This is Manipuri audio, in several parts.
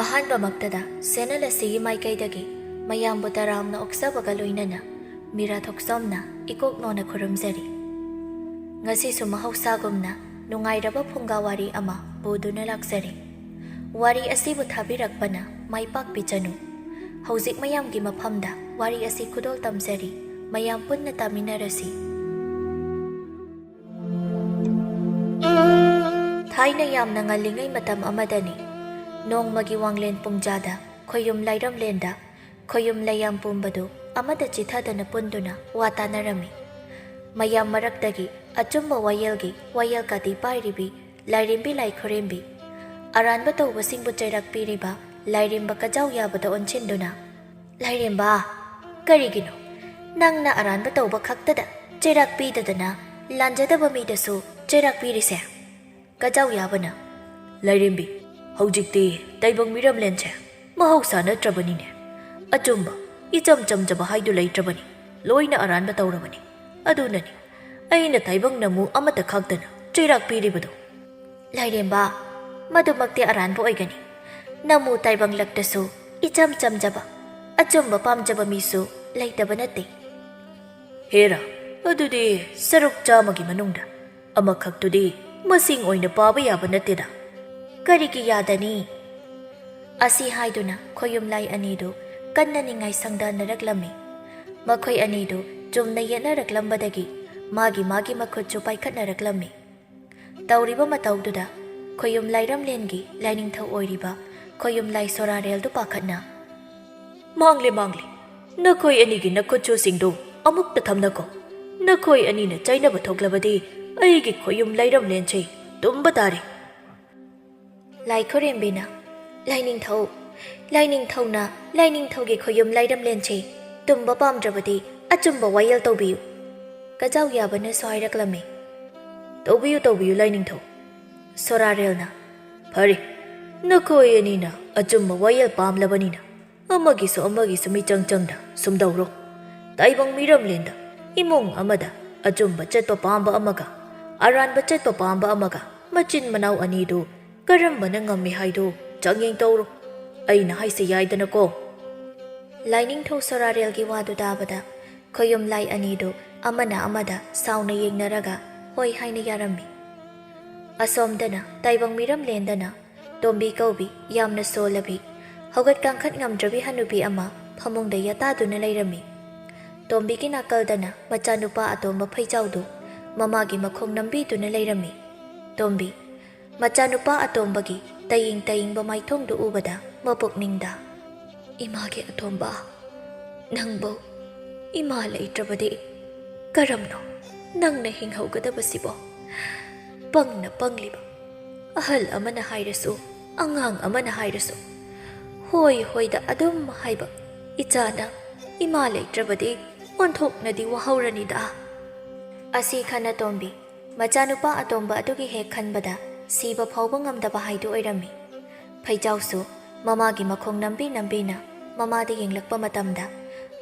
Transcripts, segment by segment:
ꯑꯍꯥꯟꯕꯃꯛꯇꯗ ꯆꯦꯅꯦꯜ ꯑꯁꯤꯒꯤ ꯃꯥꯏꯀꯩꯗꯒꯤ ꯃꯌꯥꯝꯕꯨ ꯇꯔꯥꯝꯅ ꯑꯣꯛꯆꯕꯒ ꯂꯣꯏꯅꯅ ꯃꯤꯔꯥ ꯊꯣꯛꯆꯣꯝꯅ ꯏꯀꯣꯛꯅꯣꯅ ꯈꯨꯔꯨꯝꯖꯔꯤ꯫ ꯉꯁꯤꯁꯨ ꯃꯍꯧꯁꯥꯒꯨꯝꯅ ꯅꯨꯡꯉꯥꯏꯔꯕ ꯐꯨꯡꯒꯥ ꯋꯥꯔꯤ ꯑꯃ ꯄꯨꯗꯨꯅ ꯂꯥꯛꯆꯔꯤ꯫ ꯋꯥꯔꯤ ꯑꯁꯤꯕꯨ ꯊꯥꯕꯤꯔꯛꯄꯅ ꯃꯥꯏꯄꯥꯛꯄꯤ ꯆꯅꯨ꯫ ꯍꯧꯖꯤꯛ ꯃꯌꯥꯝꯒꯤ ꯃꯐꯝꯗ ꯋꯥꯔꯤ ꯑꯁꯤ ꯈꯨꯗꯣꯜ ꯇꯝꯖꯔꯤ꯫ ꯃꯌꯥꯝ ꯄꯨꯟꯅ ꯇꯥꯃꯤꯟꯅꯔꯁꯤ꯫ ꯊꯥꯏꯅ ꯌꯥꯝꯅ ꯉꯜꯂꯤꯉꯩ ꯃꯇꯝ ꯑꯃꯗꯅꯤ ꯅꯣꯡꯃꯒꯤ ꯋꯥꯡꯂꯦꯟ ꯄꯨꯡꯖꯥꯗ ꯈꯣꯌꯨꯝ ꯂꯥꯏꯔꯝꯂꯦꯟꯗ ꯈꯣꯌꯨꯝ ꯂꯩꯌꯥꯝ ꯄꯨꯝꯕꯗꯨ ꯑꯃꯗ ꯆꯤꯊꯗꯅ ꯄꯨꯟꯗꯨꯅ ꯋꯥ ꯇꯥꯅꯔꯝꯃꯤ꯫ ꯃꯌꯥꯝ ꯃꯔꯛꯇꯒꯤ ꯑꯆꯨꯝꯕ ꯋꯥꯌꯦꯜꯒꯤ ꯋꯥꯌꯦꯜ ꯀꯥꯇꯤ ꯄꯥꯏꯔꯤꯕꯤ ꯂꯥꯏꯔꯦꯝꯕꯤ ꯂꯥꯏꯈꯨꯔꯦꯝꯕꯤ, ꯑꯔꯥꯟꯕ ꯇꯧꯕꯁꯤꯡꯕꯨ ꯆꯩꯔꯛꯄꯤꯔꯤꯕ ꯂꯥꯏꯔꯦꯝꯕ ꯀꯖꯥꯎ ꯌꯥꯕꯗ ꯑꯣꯟꯁꯤꯟꯗꯨꯅ, "ꯂꯥꯏꯔꯦꯝꯕ, ꯀꯔꯤꯒꯤꯅꯣ ꯅꯪꯅ ꯑꯔꯥꯟꯕ ꯇꯧꯕ ꯈꯛꯇꯗ ꯆꯩꯔꯥꯛꯄꯤꯗꯗꯅ ꯂꯥꯟꯖꯗꯕ ꯃꯤꯗꯁꯨ ꯆꯩꯔꯥꯛꯄꯤꯔꯤꯁꯦ?" ꯀꯖꯥꯎ ꯌꯥꯕꯅ, "ꯂꯥꯏꯔꯦꯝꯕꯤ, ꯍꯧꯖꯤꯛꯇꯤ ꯇꯥꯏꯕꯪ ꯃꯤꯔꯝꯂꯦꯟꯁꯦ ꯃꯍꯧꯁꯥ ꯅꯠꯇ꯭ꯔꯕꯅꯤꯅꯦ꯫ ꯑꯆꯨꯝꯕ ꯏꯆꯝ ꯆꯝꯖꯕ ꯍꯥꯏꯗꯨ ꯂꯩꯇ꯭ꯔꯕꯅꯤ, ꯂꯣꯏꯅ ꯑꯔꯥꯟꯕ ꯇꯧꯔꯕꯅꯤ꯫ ꯑꯗꯨꯅꯅꯤ ꯑꯩꯅ ꯇꯥꯏꯕꯪ ꯅꯃꯨ ꯑꯃꯠꯇ ꯈꯛꯇꯅ ꯆꯩꯔꯥꯛꯄꯤꯔꯤꯕꯗꯨ." "ꯂꯥꯏꯔꯦꯝꯕ, ꯃꯗꯨꯃꯛꯇꯤ ꯑꯔꯥꯟꯕ ꯑꯣꯏꯒꯅꯤ꯫ ꯅꯃꯨ ꯇꯥꯏꯕꯪꯂꯛꯇꯁꯨ ꯏꯆꯝ ꯆꯝꯖꯕ ꯑꯆꯨꯝꯕ ꯄꯥꯝꯖꯕ ꯃꯤꯁꯨ ꯂꯩꯇꯕ ꯅꯠꯇꯦ." "ꯍꯦꯔꯥ, ꯑꯗꯨꯗꯤ ꯁꯔꯨꯛ 100ꯒꯤ ꯃꯅꯨꯡꯗ ꯑꯃꯈꯛꯇꯨꯗꯤ ꯃꯁꯤꯡ ꯑꯣꯏꯅ ꯄꯥꯕ ꯌꯥꯕ ꯅꯠꯇꯦꯗ." "ꯀꯔꯤꯒꯤ ꯌꯥꯗꯅꯤ?" ꯑꯁꯤ ꯍꯥꯏꯗꯨꯅ ꯈꯣꯌꯨꯝꯂꯥꯏ ꯑꯅꯤꯗꯨ ꯀꯟꯅ ꯅꯤꯡꯉꯥꯏ ꯁꯪꯗꯥꯅꯔꯛꯂꯝꯃꯤ꯫ ꯃꯈꯣꯏ ꯑꯅꯤꯗꯨ ꯆꯨꯝꯅ ꯌꯦꯠꯅꯔꯛꯂꯝꯕꯗꯒꯤ ꯃꯥꯒꯤ ꯃꯈꯨꯠꯁꯨ ꯄꯥꯏꯈꯠꯅꯔꯛꯂꯝꯃꯤ꯫ ꯇꯧꯔꯤꯕ ꯃꯇꯧꯗꯨꯗ ꯈꯣꯌꯨꯝ ꯂꯥꯏꯔꯝꯂꯦꯟꯒꯤ ꯂꯥꯏꯅꯤꯡꯊꯧ ꯑꯣꯏꯔꯤꯕ ꯈꯣꯌꯨꯝꯂꯥꯏ ꯁꯣꯔꯥꯔꯦꯜꯗꯨ ꯄꯥꯈꯠꯅ, "ꯃꯥꯡꯂꯦ, ꯅꯈꯣꯏ ꯑꯅꯤꯒꯤ ꯅꯈꯨꯠꯁꯨꯁꯤꯡꯗꯨ ꯑꯃꯨꯛꯇ ꯊꯝꯅꯀꯣ꯫ ꯅꯈꯣꯏ ꯑꯅꯤꯅ ꯆꯩꯅꯕ ꯊꯣꯛꯂꯕꯗꯤ ꯑꯩꯒꯤ ꯈꯣꯌꯨꯝ ꯂꯥꯏꯔꯝꯂꯦꯟꯁꯦ ꯇꯨꯝꯕ ꯇꯥꯔꯦ." ꯂꯥꯏꯈꯨꯔꯦꯝꯕꯤꯅ, "ꯂꯥꯏꯅꯤꯡꯊꯧꯅ ꯂꯥꯏꯅꯤꯡꯊꯧꯒꯤ ꯈꯣꯌꯨꯝ ꯂꯥꯏꯔꯝꯂꯦꯟꯁꯦ ꯇꯨꯝꯕ ꯄꯥꯝꯗ꯭ꯔꯕꯗꯤ ꯑꯆꯨꯝꯕ ꯋꯥꯌꯦꯜ ꯇꯧꯕꯤꯌꯨ." ꯀꯖꯥꯎ ꯌꯥꯕꯅꯁꯨ ꯍꯥꯏꯔꯛꯂꯝꯃꯤ꯫ ꯇꯧꯕꯤꯌꯨ ꯂꯥꯏꯅꯤꯡꯊꯧ." ꯁꯣꯔꯥꯔꯦꯜꯅ, "ꯐꯔꯦ, ꯅꯈꯣꯏ ꯑꯅꯤꯅ ꯑꯆꯨꯝꯕ ꯋꯥꯌꯦꯜ ꯄꯥꯝꯂꯕꯅꯤꯅ ꯑꯃꯒꯤꯁꯨ ꯃꯤꯆꯪ ꯆꯪꯅ ꯁꯨꯝꯗꯧꯔꯣ꯫ ꯇꯥꯏꯕꯪ ꯃꯤꯔꯝꯂꯦꯟꯗ ꯏꯃꯨꯡ ꯑꯃꯗ ꯑꯆꯨꯝꯕ ꯆꯠꯄ ꯄꯥꯝꯕ ꯑꯃꯒ ꯑꯔꯥꯟꯕ ꯆꯠꯄ ꯄꯥꯝꯕ ꯑꯃꯒ ꯃꯆꯤꯟ ꯃꯅꯥꯎ ꯑꯅꯤꯗꯨ ꯀꯔꯝꯕꯅ ꯉꯝꯃꯤ ꯍꯥꯏꯗꯨ ꯆꯥꯡꯌꯦꯡ ꯇꯧꯔꯣ꯫ ꯑꯩꯅ ꯍꯥꯏꯁꯦ ꯌꯥꯏꯗꯅꯀꯣ." ꯂꯥꯏꯅꯤꯡꯊꯧ ꯁꯣꯔꯥꯔꯦꯜꯒꯤ ꯋꯥꯗꯨ ꯇꯥꯕꯗ ꯈꯣꯌꯨꯝꯂꯥꯏ ꯑꯅꯤꯗꯨ ꯑꯃꯅ ꯑꯃꯗ ꯁꯥꯎꯅ ꯌꯦꯡꯅꯔꯒ ꯍꯣꯏ ꯍꯥꯏꯅ ꯌꯥꯔꯝꯃꯤ꯫ ꯑꯁꯣꯝꯗꯅ ꯇꯥꯏꯕꯪ ꯃꯤꯔꯝꯂꯦꯟꯗꯅ ꯇꯣꯝꯕꯤ ꯀꯧꯕꯤ ꯌꯥꯝꯅ ꯁꯣꯜꯂꯕꯤ ꯍꯧꯒꯠ ꯀꯥꯡꯈꯠ ꯉꯝꯗ꯭ꯔꯕꯤ ꯍꯅꯨꯕꯤ ꯑꯃ ꯐꯃꯨꯡꯗ ꯌꯥꯇꯥꯗꯨꯅ ꯂꯩꯔꯝꯃꯤ꯫ ꯇꯣꯝꯕꯤꯒꯤ ꯅꯥꯀꯜꯗꯅ ꯃꯆꯥꯅꯨꯄꯥ ꯑꯇꯣꯝꯕ ꯐꯩꯖꯥꯎꯗꯨ ꯃꯃꯥꯒꯤ ꯃꯈꯣꯡ ꯅꯝꯕꯤꯗꯨꯅ ꯂꯩꯔꯝꯃꯤ꯫ ꯇꯣꯝꯕꯤ ꯃꯆꯥꯅꯨꯄꯥ ꯑꯇꯣꯝꯕꯒꯤ ꯇꯌꯤꯡꯕ ꯃꯥꯏꯊꯣꯡꯗꯨ ꯎꯕꯗ ꯃꯄꯨꯛꯅꯤꯡꯗ, "ꯏꯃꯥꯒꯤ ꯑꯇꯣꯝꯕ, ꯅꯪꯕꯨ ꯏꯃꯥ ꯂꯩꯇ꯭ꯔꯕꯗꯤ ꯀꯔꯝꯅꯣ ꯅꯪꯅ ꯍꯤꯡꯍꯧꯒꯗꯕꯁꯤꯕꯣ? ꯄꯪꯂꯤꯕ ꯑꯍꯜ ꯑꯃꯅ ꯍꯥꯏꯔꯁꯨ ꯑꯉꯥꯡ ꯑꯃꯅ ꯍꯥꯏꯔꯁꯨ ꯍꯣꯏꯗ ꯑꯗꯨꯝ ꯍꯥꯏꯕ ꯏꯆꯥꯅ ꯏꯃꯥ ꯂꯩꯇ꯭ꯔꯕꯗꯤ ꯑꯣꯟꯊꯣꯛꯅꯗꯤ ꯋꯥꯍꯧꯔꯅꯤꯗ." ꯑꯁꯤ ꯈꯟꯅ ꯇꯣꯝꯕꯤ ꯃꯆꯥꯅꯨꯄꯥ ꯑꯇꯣꯝꯕ ꯑꯗꯨꯒꯤ ꯍꯦꯛ ꯈꯟꯕꯗ ꯁꯤꯕ ꯐꯥꯎꯕ ꯉꯝꯗꯕ ꯍꯥꯏꯗꯨ ꯑꯣꯏꯔꯝꯃꯤ꯫ ꯐꯩꯖꯥꯎꯁꯨ ꯃꯃꯥꯒꯤ ꯃꯈꯣꯡ ꯅꯝꯕꯤꯅ ꯃꯃꯥꯗ ꯌꯦꯡꯂꯛꯄ ꯃꯇꯝꯗ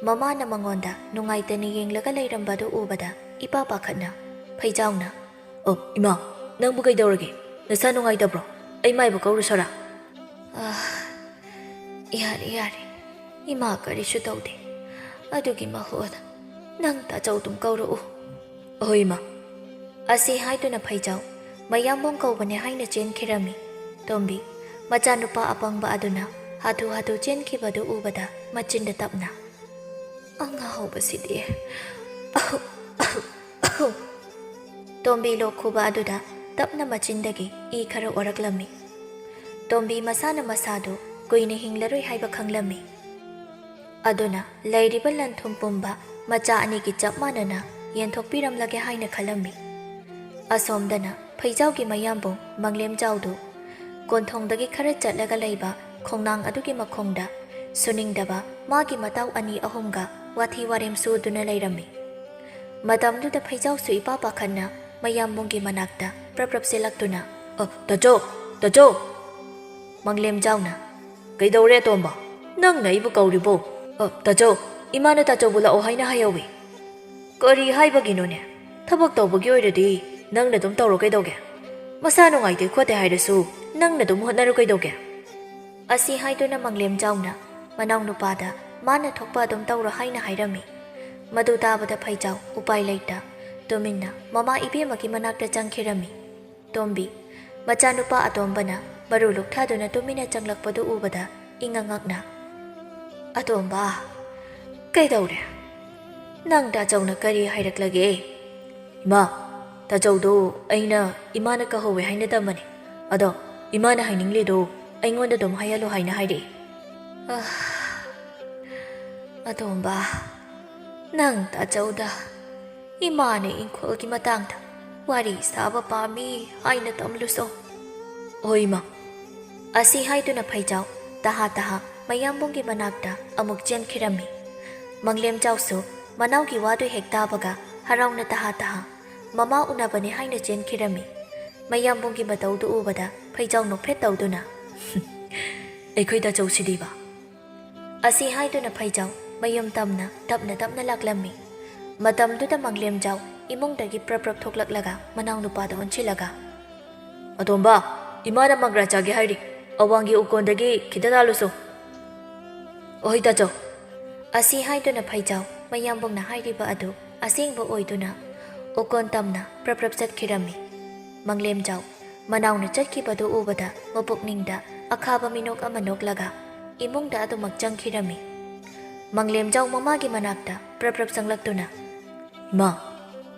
ꯃꯃꯥꯅ ꯃꯉꯣꯟꯗ ꯅꯨꯡꯉꯥꯏꯇꯅ ꯌꯦꯡꯂꯒ ꯂꯩꯔꯝꯕꯗꯨ ꯎꯕꯗ ꯏꯄꯥ ꯄꯥꯈꯠꯅ ꯐꯩꯖꯥꯎꯅ, "ꯏꯃꯥ, ꯅꯪꯕꯨ ꯀꯩꯗꯧꯔꯒꯦ? ꯅꯁꯥ ꯅꯨꯡꯉꯥꯏꯇꯕ꯭ꯔꯣ? ꯑꯩ ꯃꯥꯏꯕ ꯀꯧꯔꯨꯁꯣꯔꯥ?" ꯌꯥꯔꯦ, ꯏꯃꯥ ꯀꯔꯤꯁꯨ ꯇꯧꯗꯦ꯫ ꯑꯗꯨꯒꯤ ꯃꯍꯨꯠ ꯅꯪ ꯇꯥꯆꯧꯗꯨꯝ ꯀꯧꯔꯛꯎ." "ꯑꯍꯣꯏ ꯏꯃꯥ." ꯑꯁꯤ ꯍꯥꯏꯗꯨꯅ ꯐꯩꯖꯥꯎ ꯃꯌꯥꯝꯕꯨꯡ ꯀꯧꯕꯅꯦ ꯍꯥꯏꯅ ꯆꯦꯟꯈꯤꯔꯝꯃꯤ꯫ ꯇꯣꯝꯕꯤ ꯃꯆꯥꯅꯨꯄꯥ ꯑꯄꯪꯕ ꯑꯗꯨꯅ ꯍꯥꯊꯨ ꯆꯦꯟꯈꯤꯕꯗꯨ ꯎꯕꯗ ꯃꯆꯤꯟꯗ ꯇꯞꯅ, "ꯑꯉꯥꯎꯕꯁꯤꯗꯤ." ꯇꯣꯝꯕꯤ ꯂꯣꯛ ꯈꯨꯕ ꯑꯗꯨꯗ ꯇꯞꯅ ꯃꯆꯤꯟꯗꯒꯤ ꯏ ꯈꯔ ꯑꯣꯔꯛꯂꯝꯃꯤ꯫ ꯇꯣꯝꯕꯤ ꯃꯁꯥꯗꯨ ꯀꯨꯏꯅ ꯍꯤꯡꯂꯔꯣꯏ ꯍꯥꯏꯕ ꯈꯪꯂꯝꯃꯤ꯫ ꯑꯗꯨꯅ ꯂꯩꯔꯤꯕ ꯂꯟ ꯊꯨꯝ ꯄꯨꯝꯕ ꯃꯆꯥ ꯑꯅꯤꯒꯤ ꯆꯞ ꯃꯥꯟꯅꯅ ꯌꯦꯟꯊꯣꯛꯄꯤꯔꯝꯂꯒꯦ ꯍꯥꯏꯅ ꯈꯜꯂꯝꯃꯤ꯫ ꯑꯁꯣꯝꯗꯅ ꯐꯩꯖꯥꯎꯒꯤ ꯃꯌꯥꯝꯕꯨꯡ ꯃꯪꯂꯦꯝꯖꯥꯎꯗꯨ ꯀꯣꯟꯊꯣꯡꯗꯒꯤ ꯈꯔ ꯆꯠꯂꯒ ꯂꯩꯕ ꯈꯣꯡꯅꯥꯡ ꯑꯗꯨꯒꯤ ꯃꯈꯣꯡꯗ ꯁꯨꯅꯤꯡꯗꯕ ꯃꯥꯒꯤ ꯃꯇꯥꯎ 2-3ꯒ ꯋꯥꯊꯤ ꯋꯥꯔꯦꯝ ꯁꯨꯗꯨꯅ ꯂꯩꯔꯝꯃꯤ꯫ ꯃꯇꯝꯗꯨꯗ ꯐꯩꯖꯥꯎꯁꯨ ꯏꯄꯥ ꯄꯥꯈꯠꯅ ꯃꯌꯥꯝꯕꯨꯡꯒꯤ ꯃꯅꯥꯛꯇ ꯄ꯭ꯔꯞ ꯆꯦꯜꯂꯛꯇꯨꯅ, ꯇꯥꯆꯧ." ꯃꯪꯂꯦꯝꯖꯥꯎꯅ, "ꯀꯩꯗꯧꯔꯦ ꯑꯇꯣꯝꯕ? ꯅꯪꯅ ꯑꯩꯕꯨ ꯀꯧꯔꯤꯕꯣ?" "ꯇꯥꯆꯧ, ꯏꯃꯥꯅ ꯇꯥꯆꯧꯕꯨ ꯂꯥꯛꯑꯣ ꯍꯥꯏꯅ ꯍꯥꯏꯍꯧꯏ." "ꯀꯔꯤ ꯍꯥꯏꯕꯒꯤꯅꯣꯅꯦ? ꯊꯕꯛ ꯇꯧꯕꯒꯤ ꯑꯣꯏꯔꯗꯤ ꯅꯪꯅ ꯑꯗꯨꯝ ꯇꯧꯔꯣ ꯀꯩꯗꯧꯒꯦ? ꯃꯁꯥ ꯅꯨꯡꯉꯥꯏꯇꯦ ꯈꯣꯠꯇꯦ ꯍꯥꯏꯔꯁꯨ ꯅꯪꯅ ꯑꯗꯨꯝ ꯍꯣꯠꯅꯔꯣ ꯀꯩꯗꯧꯒꯦ?" ꯑꯁꯤ ꯍꯥꯏꯗꯨꯅ ꯃꯪꯂꯦꯝꯖꯥꯎꯅ ꯃꯅꯥꯎ ꯅꯨꯄꯥꯗ ꯃꯥꯅ ꯊꯣꯛꯄ ꯑꯗꯨꯝ ꯇꯧꯔꯣ ꯍꯥꯏꯅ ꯍꯥꯏꯔꯝꯃꯤ꯫ ꯃꯗꯨ ꯇꯥꯕꯗ ꯐꯩꯖꯥꯎ ꯎꯄꯥꯏ ꯂꯩꯇ ꯇꯨꯃꯤꯟꯅ ꯃꯃꯥ ꯏꯕꯦꯝꯃꯒꯤ ꯃꯅꯥꯛꯇ ꯆꯪꯈꯤꯔꯝꯃꯤ꯫ ꯇꯣꯝꯕꯤ ꯃꯆꯥꯅꯨꯄꯥ ꯑꯇꯣꯝꯕꯅ ꯃꯔꯨ ꯂꯨꯛꯊꯗꯨꯅ ꯇꯨꯃꯤꯟꯅ ꯆꯪꯂꯛꯄꯗꯨ ꯎꯕꯗ ꯏꯉꯛꯉꯛꯅ "ꯑꯇꯣꯝꯕ, ꯀꯩꯗꯧꯔꯦ? ꯅꯪ ꯇꯥꯆꯧꯅ ꯀꯔꯤ ꯍꯥꯏꯔꯛꯂꯒꯦ?" "ꯏꯃꯥ, ꯇꯥꯆꯧꯗꯣ ꯑꯩꯅ ꯏꯃꯥꯅ ꯀꯧꯍꯧꯋꯦ ꯍꯥꯏꯅ ꯇꯝꯕꯅꯤ꯫ ꯑꯗꯣ ꯏꯃꯥꯅ ꯍꯥꯏꯅꯤꯡꯂꯤꯗꯣ ꯑꯩꯉꯣꯟꯗ ꯑꯗꯨꯝ ꯍꯥꯏꯍꯜꯂꯣ ꯍꯥꯏꯅ ꯍꯥꯏꯔꯛꯏ." "ꯑꯇꯣꯝꯕ, ꯅꯪ ꯇꯥꯆꯧꯗ ꯏꯃꯥꯅ ꯏꯪꯈꯣꯜꯒꯤ ꯃꯇꯥꯡꯗ ꯋꯥꯔꯤ ꯁꯥꯕ ꯄꯥꯝꯃꯤ ꯍꯥꯏꯅ ꯇꯝꯂꯨꯁꯣ." "ꯍꯣꯏ ꯏꯃꯥ." ꯑꯁꯤ ꯍꯥꯏꯗꯨꯅ ꯐꯩꯖꯥꯎ ꯇꯍꯥ ꯇꯍꯥ ꯃꯌꯥꯝꯕꯨꯡꯒꯤ ꯃꯅꯥꯛꯇ ꯑꯃꯨꯛ ꯆꯦꯟꯈꯤꯔꯝꯃꯤ꯫ ꯃꯪꯂꯦꯝꯖꯥꯎꯁꯨ ꯃꯅꯥꯎꯒꯤ ꯋꯥꯗꯨ ꯍꯦꯛ ꯇꯥꯕꯒ ꯍꯔꯥꯎꯅ ꯇꯍꯥ ꯇꯍꯥ ꯃꯃꯥ ꯎꯅꯕꯅꯤ ꯍꯥꯏꯅ ꯆꯦꯟꯈꯤꯔꯝꯃꯤ꯫ ꯃꯌꯥꯝꯕꯨꯡꯒꯤ ꯃꯇꯧꯗꯨ ꯎꯕꯗ ꯐꯩꯖꯥꯎ ꯅꯣꯛꯐꯦꯠ ꯇꯧꯗꯨꯅ "ꯑꯩꯈꯣꯏ ꯇꯥꯆꯧꯁꯤꯗꯤꯕ." ꯑꯁꯤ ꯍꯥꯏꯗꯨꯅ ꯐꯩꯖꯥꯎ ꯃꯌꯨꯝ ꯇꯞꯅ ꯇꯞꯅ ꯂꯥꯛꯂꯝꯃꯤ꯫ ꯃꯇꯝꯗꯨꯗ ꯃꯪꯂꯦꯝꯖꯥꯎ ꯏꯃꯨꯡꯗꯒꯤ ꯄ꯭ꯔꯞ ꯊꯣꯛꯂꯛꯂꯒ ꯃꯅꯥꯎ ꯅꯨꯄꯥꯗ ꯑꯣꯟꯁꯤꯜꯂꯒ "ꯑꯇꯣꯝꯕ, ꯏꯃꯥꯅ ꯃꯪꯒ꯭ꯔꯥ ꯆꯥꯒꯦ ꯍꯥꯏꯔꯤ, ꯑꯋꯥꯡꯒꯤ ꯎꯀꯣꯟꯗꯒꯤ ꯈꯤꯇ ꯇꯥꯜꯂꯨꯁꯣ." "ꯑꯣꯏ ꯇꯥꯆꯧ." ꯑꯁꯤ ꯍꯥꯏꯗꯨꯅ ꯐꯩꯖꯥꯎ ꯃꯌꯥꯝꯕꯨꯡꯅ ꯍꯥꯏꯔꯤꯕ ꯑꯗꯨ ꯑꯁꯦꯡꯕ ꯑꯣꯏꯗꯨꯅ ꯎꯀꯣꯟ ꯇꯝꯅ ꯄ꯭ꯔꯞ ꯆꯠꯈꯤꯔꯝꯃꯤ꯫ ꯃꯪꯂꯦꯝꯖꯥꯎ ꯃꯅꯥꯎꯅ ꯆꯠꯈꯤꯕꯗꯨ ꯎꯕꯗ ꯃꯄꯨꯛꯅꯤꯡꯗ ꯑꯈꯥꯕ ꯃꯤꯅꯣꯛ ꯑꯃ ꯅꯣꯛꯂꯒ ꯏꯃꯨꯡꯗ ꯑꯗꯨꯃꯛ ꯆꯪꯈꯤꯔꯝꯃꯤ꯫ ꯃꯪꯂꯦꯝꯖꯥꯎ ꯃꯃꯥꯒꯤ ꯃꯅꯥꯛꯇ ꯄ꯭ꯔꯞ ꯆꯪꯂꯛꯇꯨꯅ "ꯏꯃꯥ,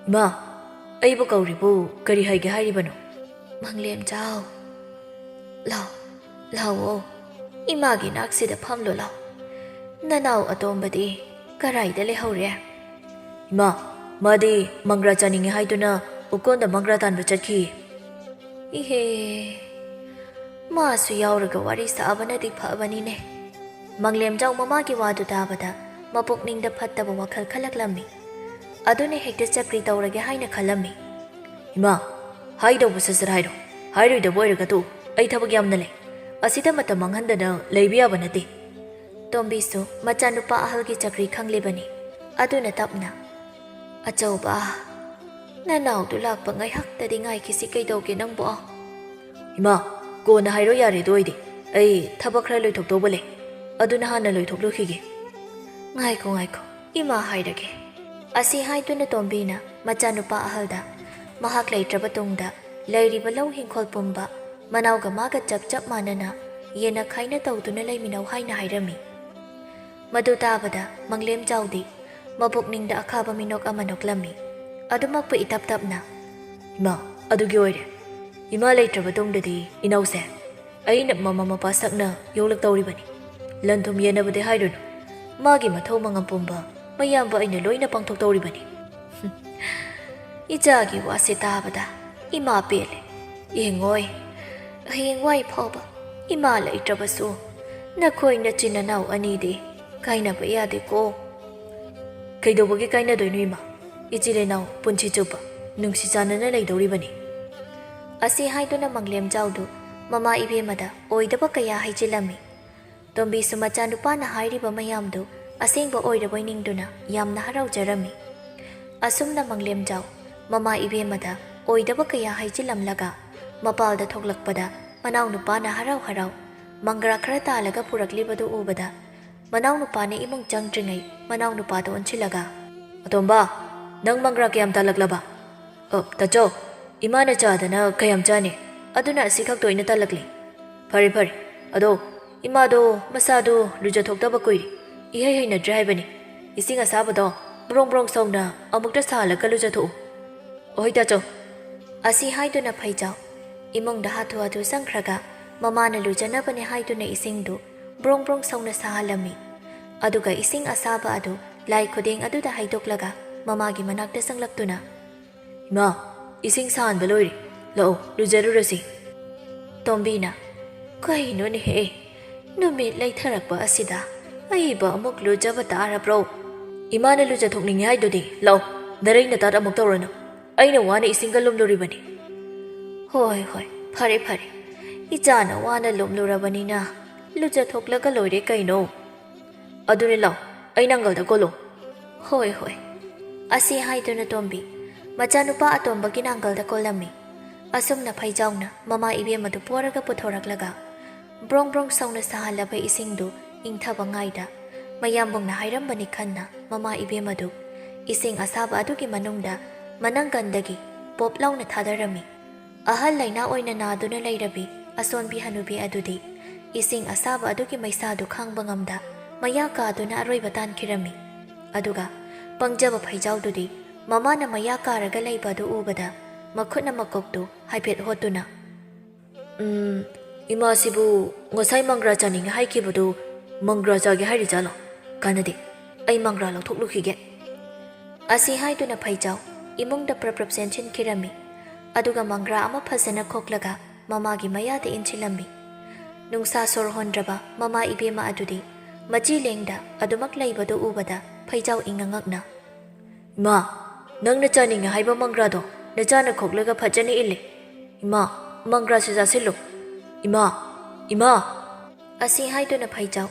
ꯏꯃꯥ, ꯑꯩꯕꯨ ꯀꯧꯔꯤꯕꯨ ꯀꯔꯤ ꯍꯥꯏꯒꯦ ꯍꯥꯏꯔꯤꯕꯅꯣ?" "ꯃꯪꯂꯦꯝꯖꯥꯎ, ꯂꯥꯛꯑꯣ, ꯏꯃꯥꯒꯤ ꯅꯥꯛꯁꯤꯗ ꯐꯝꯂꯣ ꯂꯥꯎ꯫ ꯅꯅꯥꯎ ꯑꯇꯣꯝꯕꯗꯤ ꯀꯔꯥꯏꯗ ꯂꯩꯍꯧꯔꯦ?" "ꯏꯃꯥ, ꯃꯥꯗꯤ ꯃꯪꯒ꯭ꯔꯥ ꯆꯥꯅꯤꯡꯉꯦ ꯍꯥꯏꯗꯨꯅ ꯎꯀꯣꯟꯗ ꯃꯪꯒ꯭ꯔꯥ ꯇꯥꯟꯕ ꯆꯠꯈꯤꯌꯦ." "ꯏꯍꯦ, ꯃꯥꯁꯨ ꯌꯥꯎꯔꯒ ꯋꯥꯔꯤ ꯁꯥꯕꯅꯗꯤ ꯐꯕꯅꯤꯅꯦ." ꯃꯪꯂꯦꯝꯖꯥꯎ ꯃꯃꯥꯒꯤ ꯋꯥꯗꯨ ꯇꯥꯕꯗ ꯃꯄꯨꯛꯅꯤꯡꯗ ꯐꯠꯇꯕ ꯋꯥꯈꯜ ꯈꯜꯂꯛꯂꯝꯃꯤ꯫ ꯑꯗꯨꯅ ꯍꯦꯛꯇ ꯆꯀ꯭ꯔꯤ ꯇꯧꯔꯒꯦ ꯍꯥꯏꯅ ꯈꯜꯂꯝꯃꯤ꯫ "ꯏꯃꯥ, ꯍꯥꯏꯗꯧꯕ ꯁꯠ ꯍꯥꯏꯔꯣ, ꯍꯥꯏꯔꯣꯏꯗꯕ ꯑꯣꯏꯔꯒ ꯇꯣꯛꯎ, ꯑꯩ ꯊꯕꯛ ꯌꯥꯝꯅ ꯂꯩ, ꯑꯁꯤꯗ ꯃꯇꯝ ꯃꯥꯡꯍꯟꯗꯅ ꯂꯩꯕ ꯌꯥꯕ ꯅꯠꯇꯦ." ꯇꯣꯝꯕꯤꯁꯨ ꯃꯆꯥꯅꯨꯄꯥ ꯑꯍꯜꯒꯤ ꯆꯀ꯭ꯔꯤ ꯈꯪꯂꯤꯕꯅꯤ꯫ ꯑꯗꯨꯅ ꯇꯞꯅ "ꯑꯆꯧꯕ, ꯅꯅꯥꯎꯗꯨ ꯂꯥꯛꯄ ꯉꯥꯏꯍꯥꯛꯇꯗꯤ ꯉꯥꯏꯈꯤꯁꯤ, ꯀꯩꯗꯧꯒꯦ ꯅꯪꯕꯣ?" "ꯏꯃꯥ, ꯀꯣꯟꯅ ꯍꯥꯏꯔꯣ ꯌꯥꯔꯦꯗꯣ ꯑꯣꯏꯗꯤ, ꯑꯩ ꯊꯕꯛ ꯈꯔ ꯂꯣꯏꯊꯣꯛꯇꯧꯕ ꯂꯩ, ꯑꯗꯨꯅ ꯍꯥꯟꯅ ꯂꯣꯏꯊꯣꯛꯂꯨꯈꯤꯒꯦ." "ꯉꯥꯏꯈꯣ, ꯏꯃꯥ ꯍꯥꯏꯔꯒꯦ." ꯑꯁꯤ ꯍꯥꯏꯗꯨꯅ ꯇꯣꯝꯕꯤꯅ ꯃꯆꯥꯅꯨꯄꯥ ꯑꯍꯜꯗ ꯃꯍꯥꯛ ꯂꯩꯇ꯭ꯔꯕ ꯇꯨꯡꯗ ꯂꯩꯔꯤꯕ ꯂꯧ ꯍꯤꯡꯈꯣꯜ ꯄꯨꯝꯕ ꯃꯅꯥꯎꯒ ꯃꯥꯒ ꯆꯞ ꯃꯥꯟꯅꯅ ꯌꯦꯟꯅ ꯈꯥꯏꯅ ꯇꯧꯗꯨꯅ ꯂꯩꯃꯤꯟꯅꯧ ꯍꯥꯏꯅ ꯍꯥꯏꯔꯝꯃꯤ꯫ ꯃꯗꯨ ꯇꯥꯕꯗ ꯃꯪꯂꯦꯝꯖꯥꯎꯗꯤ ꯃꯄꯨꯛꯅꯤꯡꯗ ꯑꯈꯥꯕ ꯃꯤꯅꯣꯛ ꯑꯃ ꯅꯣꯛꯂꯝꯃꯤ꯫ ꯑꯗꯨꯃꯛꯄꯨ ꯏꯇꯞ ꯇꯞꯅ "ꯏꯃꯥ, ꯑꯗꯨꯒꯤ ꯑꯣꯏꯔꯦ, ꯏꯃꯥ ꯂꯩꯇ꯭ꯔꯕ ꯇꯨꯡꯗꯗꯤ ꯏꯅꯧꯁꯦ ꯑꯩꯅ ꯃꯃꯥ ꯃꯄꯥ ꯁꯛꯅ ꯌꯣꯛꯂꯛꯇꯧꯔꯤꯕꯅꯤ꯫ ꯂꯟ ꯊꯨꯝ ꯌꯦꯟꯅꯕꯗꯤ ꯍꯥꯏꯔꯨꯅꯨ, ꯃꯥꯒꯤ ꯃꯊꯧ ꯃꯉꯝ ꯄꯨꯝꯕ ꯃꯌꯥꯝꯕ ꯑꯩꯅ ꯂꯣꯏꯅ ꯄꯥꯡꯊꯣꯛꯇꯧꯔꯤꯕꯅꯤ." "ꯏꯆꯥꯒꯤ ꯋꯥꯁꯦ ꯇꯥꯕꯗ ꯏꯃꯥ ꯄꯦꯜꯂꯦ꯫ ꯌꯦꯡꯉꯣꯏ, ꯍꯌꯦꯡꯋꯥꯏ ꯐꯥꯎꯕ ꯏꯃꯥ ꯂꯩꯇ꯭ꯔꯕꯁꯨ ꯅꯈꯣꯏ ꯅꯆꯤꯟ ꯅꯅꯥꯎ ꯑꯅꯤꯗꯤ ꯀꯥꯏꯅꯕ ꯌꯥꯗꯦꯀꯣ." "ꯀꯩꯗꯧꯕꯒꯤ ꯀꯥꯏꯅꯗꯣꯏꯅꯣ ꯏꯃꯥ? ꯏꯆꯤꯜ ꯏꯅꯥꯎ ꯄꯨꯟꯁꯤ ꯆꯨꯞꯄ ꯅꯨꯡꯁꯤ ꯆꯥꯟꯅꯅ ꯂꯩꯗꯧꯔꯤꯕꯅꯤ." ꯑꯁꯤ ꯍꯥꯏꯗꯨꯅ ꯃꯪꯂꯦꯝꯖꯥꯎꯗꯨ ꯃꯃꯥ ꯏꯕꯦꯝꯃꯗ ꯑꯣꯏꯗꯕ ꯀꯌꯥ ꯍꯩꯖꯤꯜꯂꯝꯃꯤ꯫ ꯇꯣꯝꯕꯤꯁꯨ ꯃꯆꯥꯅꯨꯄꯥꯅ ꯍꯥꯏꯔꯤꯕ ꯃꯌꯥꯝꯗꯨ ꯑꯁꯦꯡꯕ ꯑꯣꯏꯔꯕꯣꯏ ꯅꯤꯡꯗꯨꯅ ꯌꯥꯝꯅ ꯍꯔꯥꯎꯖꯔꯝꯃꯤ꯫ ꯑꯁꯨꯝꯅ ꯃꯪꯂꯦꯝꯖꯥꯎ ꯃꯃꯥ ꯏꯕꯦꯝꯃꯗ ꯑꯣꯏꯗꯕ ꯀꯌా ꯍꯩꯖꯤꯜꯂꯝꯂꯒ ꯃꯄꯥꯜꯗ ꯊꯣꯛꯂꯛꯄꯗ ꯃꯅꯥꯎ ꯅꯨꯄꯥꯅ ꯍꯔꯥꯎ ꯍꯔꯥꯎ ꯃꯪꯒ꯭ꯔꯥ ꯈꯔ ꯇꯥꯜꯂꯒ ꯄꯨꯔꯛꯂꯤꯕꯗꯨ ꯎꯕꯗ ꯃꯅꯥꯎ ꯅꯨꯄꯥꯅ ꯏꯃꯨꯡ ꯆꯪꯗ꯭ꯔꯤꯉꯩ ꯃꯅꯥꯎ ꯅꯨꯄꯥꯗ ꯑꯣꯟꯁꯤꯜꯂꯒ "ꯑꯇꯣꯝꯕ, ꯅꯪ ꯃꯪꯒ꯭ꯔꯥ ꯀꯌꯥꯝ ꯇꯥꯜꯂꯛꯂꯕ?" "ꯇꯥꯆꯧ, ꯏꯃꯥꯅ ꯆꯥꯗꯅ ꯀꯌꯥꯝ ꯆꯥꯅꯤ, ꯑꯗꯨꯅ ꯑꯁꯤ ꯈꯛꯇ ꯑꯣꯏꯅ ꯇꯥꯜꯂꯛꯂꯤ." "ꯐꯔꯦ, ꯑꯗꯣ ꯏꯃꯥꯗꯣ ꯃꯁꯥꯗꯣ ꯂꯨꯖꯊꯣꯛꯇꯕ ꯀꯨꯏꯔꯦ, ꯏꯍꯩ ꯍꯩꯅꯗ꯭ꯔꯦ ꯍꯥꯏꯕꯅꯤ. ꯏꯁꯤꯡ ꯑꯁꯥꯕꯗꯣ ꯕ꯭ꯔꯣꯡ ꯕ꯭ꯔꯣꯡ ꯁꯧꯅ ꯑꯃꯨꯛꯇ ꯁꯥꯍꯜꯂꯒ ꯂꯨꯖꯊꯣꯛꯎ." "ꯑꯣꯏ ꯇꯥꯆꯧ." ꯑꯁꯤ ꯍꯥꯏꯗꯨꯅ ꯐꯩꯖꯥꯎ ꯏꯃꯨꯡꯗ ꯍꯥꯊꯨ ꯍꯥꯊꯨ ꯆꯪꯈ꯭ꯔꯒ ꯃꯃꯥꯅ ꯂꯨꯖꯅꯕꯅꯤ ꯍꯥꯏꯗꯨꯅ ꯏꯁꯤꯡꯗꯨ ꯕ꯭ꯔꯣꯡ ꯕ꯭ꯔꯣꯡ ꯁꯧꯅ ꯁꯥꯍꯜꯂꯝꯃꯤ꯫ ꯑꯗꯨꯒ ꯏꯁꯤꯡ ꯑꯁꯥꯕ ꯑꯗꯨ ꯂꯥꯏ ꯈꯨꯗꯦꯡ ꯑꯗꯨꯗ ꯍꯩꯗꯣꯛꯂꯒ ꯃꯃꯥꯒꯤ ꯃꯅꯥꯛꯇ ꯆꯪꯂꯛꯇꯨꯅ "ꯏꯃꯥ, ꯏꯁꯤꯡ ꯁꯥꯍꯟꯕ ꯂꯣꯏꯔꯦ, ꯂꯥꯛꯑꯣ ꯂꯨꯖꯔꯨꯔꯁꯤ." ꯇꯣꯝꯕꯤꯅ "ꯀꯩꯅꯣꯅꯦꯍꯦ, ꯅꯨꯃꯤꯠ ꯂꯩꯊꯔꯛꯄ ꯑꯁꯤꯗ ꯑꯩꯕꯨ ꯑꯃꯨꯛ ꯂꯨꯖꯕ ꯇꯥꯔꯕ꯭ꯔꯣ?" "ꯏꯃꯥꯅ ꯂꯨꯖꯊꯣꯛꯅꯤꯡꯉꯦ ꯍꯥꯏꯗꯨꯗꯤ, ꯂꯥꯛꯑꯣ, ꯅꯔꯩ ꯅꯇꯥꯠ ꯑꯃꯨꯛ ꯇꯧꯔꯅꯨ, ꯑꯩꯅ ꯋꯥꯅ ꯏꯁꯤꯡꯒ ꯂꯨꯝꯂꯨꯔꯤꯕꯅꯤ." "ꯍꯣꯏ, ꯐꯔꯦ, ꯏꯆꯥꯅ ꯋꯥꯅ ꯂꯨꯝꯂꯨꯔꯕꯅꯤꯅ ꯂꯨꯖꯊꯣꯛꯂꯒ ꯂꯣꯏꯔꯦ ꯀꯩꯅꯣ." "ꯑꯗꯨꯅꯦ, ꯂꯥꯛꯑꯣ, ꯑꯩ ꯅꯪꯒꯜꯗ ꯀꯣꯜꯂꯣ." "ꯍꯣꯏ." ꯑꯁꯤ ꯍꯥꯏꯗꯨꯅ ꯇꯣꯝꯕꯤ ꯃꯆꯥꯅꯨꯄꯥ ꯑꯇꯣꯝꯕꯒꯤ ꯅꯥꯡꯒꯜꯗ ꯀꯣꯜꯂꯝꯃꯤ꯫ ꯑꯁꯨꯝꯅ ꯐꯩꯖꯥꯎꯅ ꯃꯃꯥ ꯏꯕꯦꯝꯃꯗꯨ ꯄꯣꯔꯒ ꯄꯨꯊꯣꯔꯛꯂꯒ Brong brong sauna sahalaba isingdu ingthaba ngaida mayambongna hairambani khanna mama ibemadu ising asaba adugi manungda manangandagi pop launa thadarami ahal laina oina naduna leirabi asonbi hanubi adudi ising asaba adugi maisadu khangba ngamda maya kaduna aroiba tankirami aduga pangjaba phaijawdudi mamana maya karaga leibadu ubada makhutna makoktu haipet hotuna Imasibu ngasai mangra chaning haikibudu mangra jage hairi jalo kanade ai mangra lauthoklukhige asi haiduna phaijaw imungda praprap senchin kirami aduga mangra ama phasana khoklaga mamagi mayade inchilami nungsa sor hondraba mama ibema adudi machi lengda adumak leibadu ubada phaijaw ingangakna ma nangna chaning haiba mangra do nachana khoklaga phajani ille ima mangra sijasillo Ima asi haiduna phaijaw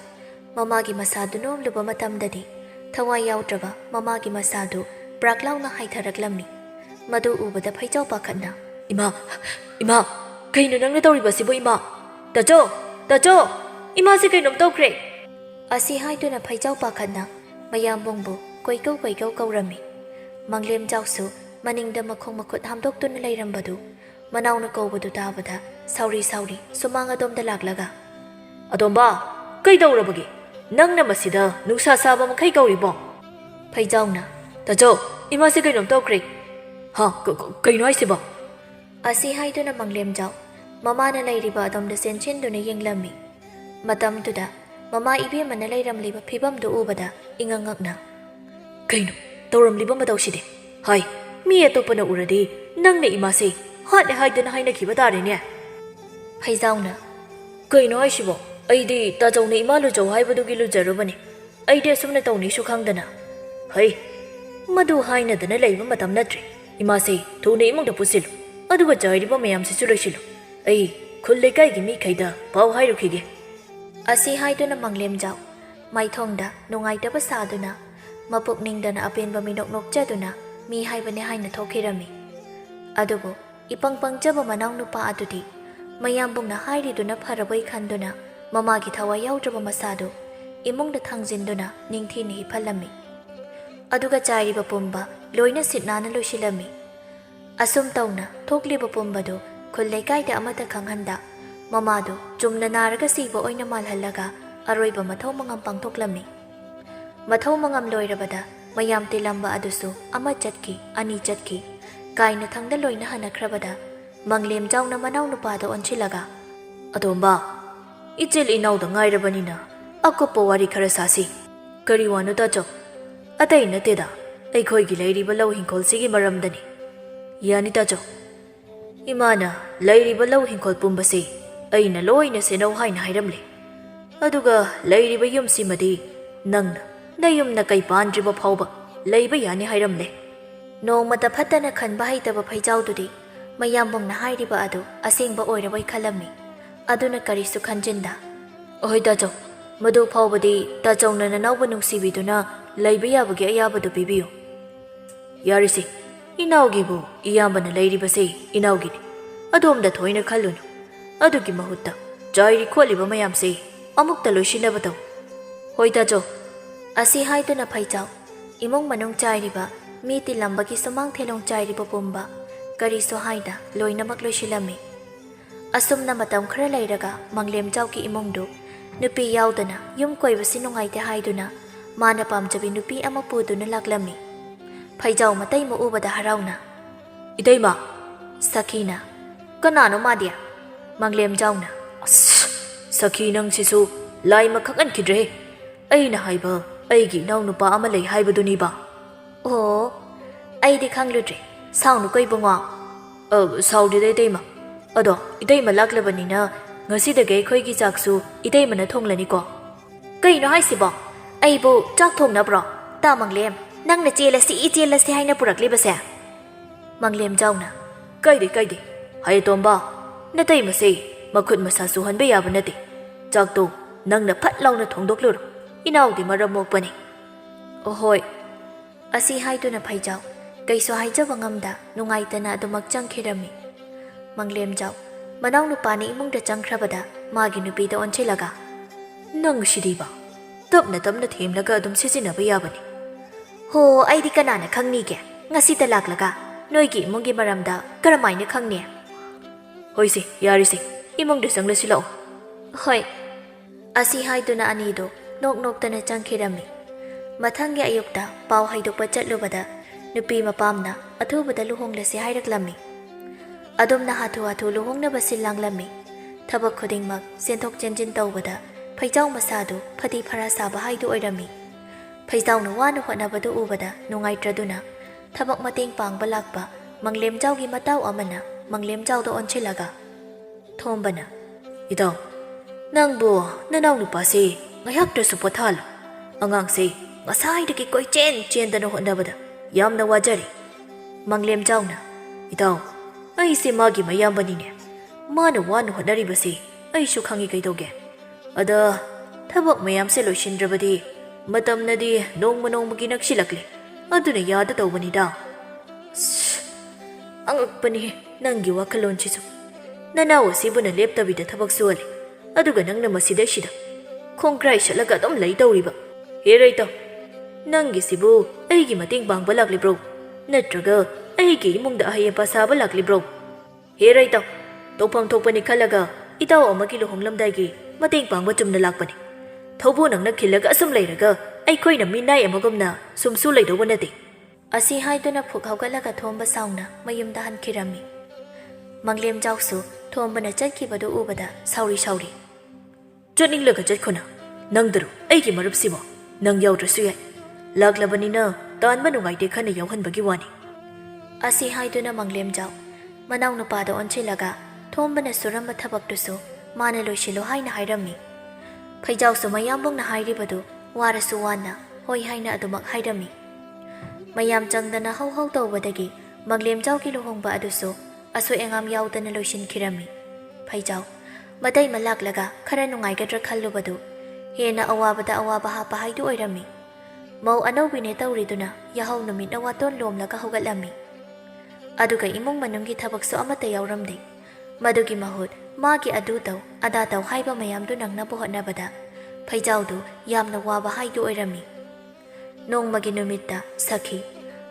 mamagi masadu nom luba matamdadi thawai yaudraba mamagi masadu braklauna haitharaklami madu ubada phaijaw pakhatna ima kaino nangna tawriba sibo ima tajo ima si kainom tawkhre asi haiduna phaijaw pakhatna mayambongbu koikau kaurami manglem jawsu maningda makhong makhut hamdoktuna leirambadu Manao kawbadu tabada sauri sumanga domda laglaga adomba kai dawrabagi nangna masida nungsa saba makai kawribo phaijawna tajo ima se kainom tawkre ha kaino haisiba asi haiduna manglem jaw mamana leiriba adomda senchenduna yenglami matamtuda mama ibe mana leiramliba phibamdu ubada ingangakna kaino tawramliba madawside hai mi atopana uradi nangna ima se Hot haiduna haina kibadari ne Phaijawna kaino aisibo aidi tajawna imalu jaw haibadugi lujarubani aidi asumna tawni su khangdana hai madu haina dana leiba matam natri imase thune imungda pusilu aduga jairiba mayam si suloisilu ai khulle kai gi mi khaida pau hairukhige asi haiduna manglem jaw maithongda nungaitaba saduna mapukningdana apenba minok nokjaduna mi haibane haina thokhirami adugo Ipang pangjaba Manao nupa adudi mayambungna hairiduna pharabai khanduna mamagi thawai yaudraba masadu imungda thangjinduna ningthini hiphalami aduga chairiba pumba loina sitnana loisilami asum tawna thokliba pumbadu khullai kaida amata khanghanda mamadu chumna naraga siba oina malhallaga aroiba mathau mangam pangthoklami mathau mangam loirabada mayam tilamba adusu ama chatki ani chatki Kaina thangda loina hanakrabada manglem jawna Manao nupada onchilaga adomba ichil inawda ngairabanina akopa wari khara sasi kari wanu tajo atai nateda aikhoi gi leiriba law hingkol sigi maramdani yani tajo imana leiriba law hingkol pumbase aina loina senau haina hairamle aduga leiriba yum simadi nangna nayumna kai pandriba phawba leiba yani hairamle Nongmata phatana khanba haitaba phaijawdudi mayambongna hairiba adu asengba oirabai khalami aduna karisu khanjinda ohoi tajo madu phawbadi tajawna nanawba nungsibiduna leiba yabagi ayabadu bibiyo yarisi inawgibu iyambana leiribase inawgini adomda thoina khallunu adugi mahutta jairi kholiba mayamse amukta loisinaba taw hoi tajo asi haiduna phaijaw imong manung chairiba Miti lambagi sumang thelong chairiba pumba kari so haida loinamak loisilami asumna matam khara leiraga manglem jawki imongdu nupi yaudana yum koibasi nungaite haiduna mana pamjabi nupi ama puduna laklami phaijaw matai mu ubada harauna idaima sakina kanano madia manglem jawna sakhi nang sisu lai makhakan kidre aina haiba aigi naw nupa ama lei haibaduni ba Oh, aidi khangludre saunu koi bunga saudi dei ma ado idei ma laklabani na ngasi da ge khoi gi jaksu idei ma na thonglani ko kai no haisibo aibu chak thongna bro ta manglem nang na chela si haina purakli base manglem jawna kai de hai tomba na tei ma se makhut masa su hanbe ya banati chak to nang na phat launa thongdoklur inaw di maramok pani ohoi Asi haiduna phaijaw kaiso haijaba ngamda nungaitana adumak changkhirami manglem jaw Manao nupani imungda changkhrabada magi nupida onchilaga Nang sidiba tapna themlaga adum sijinaba yabani Ho aidi kanana khangnige ngasida laklaga noigi imungi maramda karamaina khangni Hoise yarise imungda changlasi lao Hoi asi haiduna anido nok noktana changkhirami Mathangi ayukta paw haidokpa chatlubada nupi mapamna athubada luhonglasi hairaklammi Adumna hathu luhongnaba sillanglami thabak khudingmak senthok chenjin tawbada Phaijau masadu phati phara saba haidu oirami Phaijau wanu hotnabadu ubada nungaitraduna thabak mateng pangba lakpa manglemjaugi matau amana manglemjaudo onchilaga thombana Itaw nangbo nanaw nupasi ngayaktrasu pothalo angangse ngasai koi chen dano hotnabada yamna wajari Manglemjauna Itaw aise magi mayambanine mana wanu hotnaribase aishu khangi kaidoge Ada thabak mayamse loisindrabadi matamnadi nongmagi naksilakle aduna yada tawbanida Angakpani nangi wakalonchisu Nanaw asibuna leptabida thabak suwali aduga nangna masida shida khongkrai shalaga adum lay tawriba Herai taw nangi sibu aigi mating pangba lakli bro natraga aigi imungda ahayapa saba lakli bro Herai taw topam thokpani khalaga itaw amagi luhonglamdaigi Mateng pangba chumna lakpani Thaubo nangna khilaga asum leiraga aikhoina minai amagumna sumsu leidoba nate Asi haiduna phuk hawgalaga thomba sauna mayumda hankhirami Manglemjausu thombana chatkibadu ubada sauri Chatninglaga chatkhona nangdaru aigi marupsibo nang yaudrasu yai laklabanina tanba nungaite khana yauhanbagi wani Asi haiduna manglemjau Manao nupada onchilaga thombana suramba thabaktusu Mana loisilo haina hairami Phaijau su mayambong na hairibadu warasu wana hoi haina adumak hairami Mayam changdana hau tawbadagi Manglemjau ki luhongba adusu aso engam yaudana loisin kirami Phaijau Matei malaklaga khara nungaigadra khallubadu hena awabada awaba hapa haidu oirami Mau anawbine tawriduna yahau numit na waton lomlaga hugatlami Aduga imong manunggi thabaksu amata yauramde Madugi mahut Magi adutaw adataw haiba mayamdu nangna buhotnabada Phaijaudu yamna waba haidu oirami Nongmagi numitta sakhi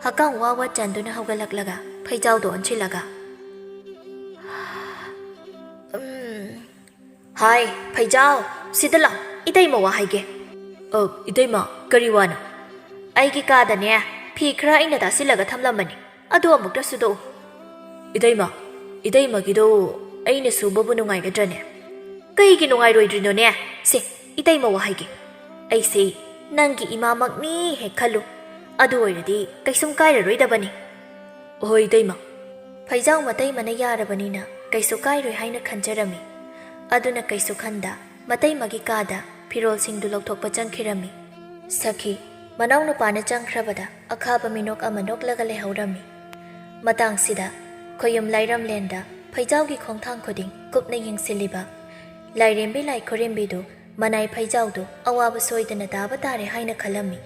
hakang wawa chanduna hawgalaklaga Phaijaudu onchilaga Hai Phaijau sidala itaima wa haige itaima kari wana Aigi kadane phi khara aina dasilaga thamlamani adu amukta sudo itaima gido aina subabu nungaigadrane Kaigi nungairoidrinone se itaima wa haige Aise nangi imamakni he khallu adu oiradi kaisum kairaroidabani Hoi itaima Phaijau Matei mana yarabanina kaisu kairoi haina khanjarami Aduna kaisu khanda Matei magi kada pirol singdu lokthokpa changkhirami Sakhi Manao nupana changkhrabada akhaba minok amanok laga lehaurami Matang sida khoyum lairam lenda Phaijau gi khongthang khoding kupna yengsiliba lairembi lai khorembidu manai Phaijaudu awaba soidana daba tare haina khalami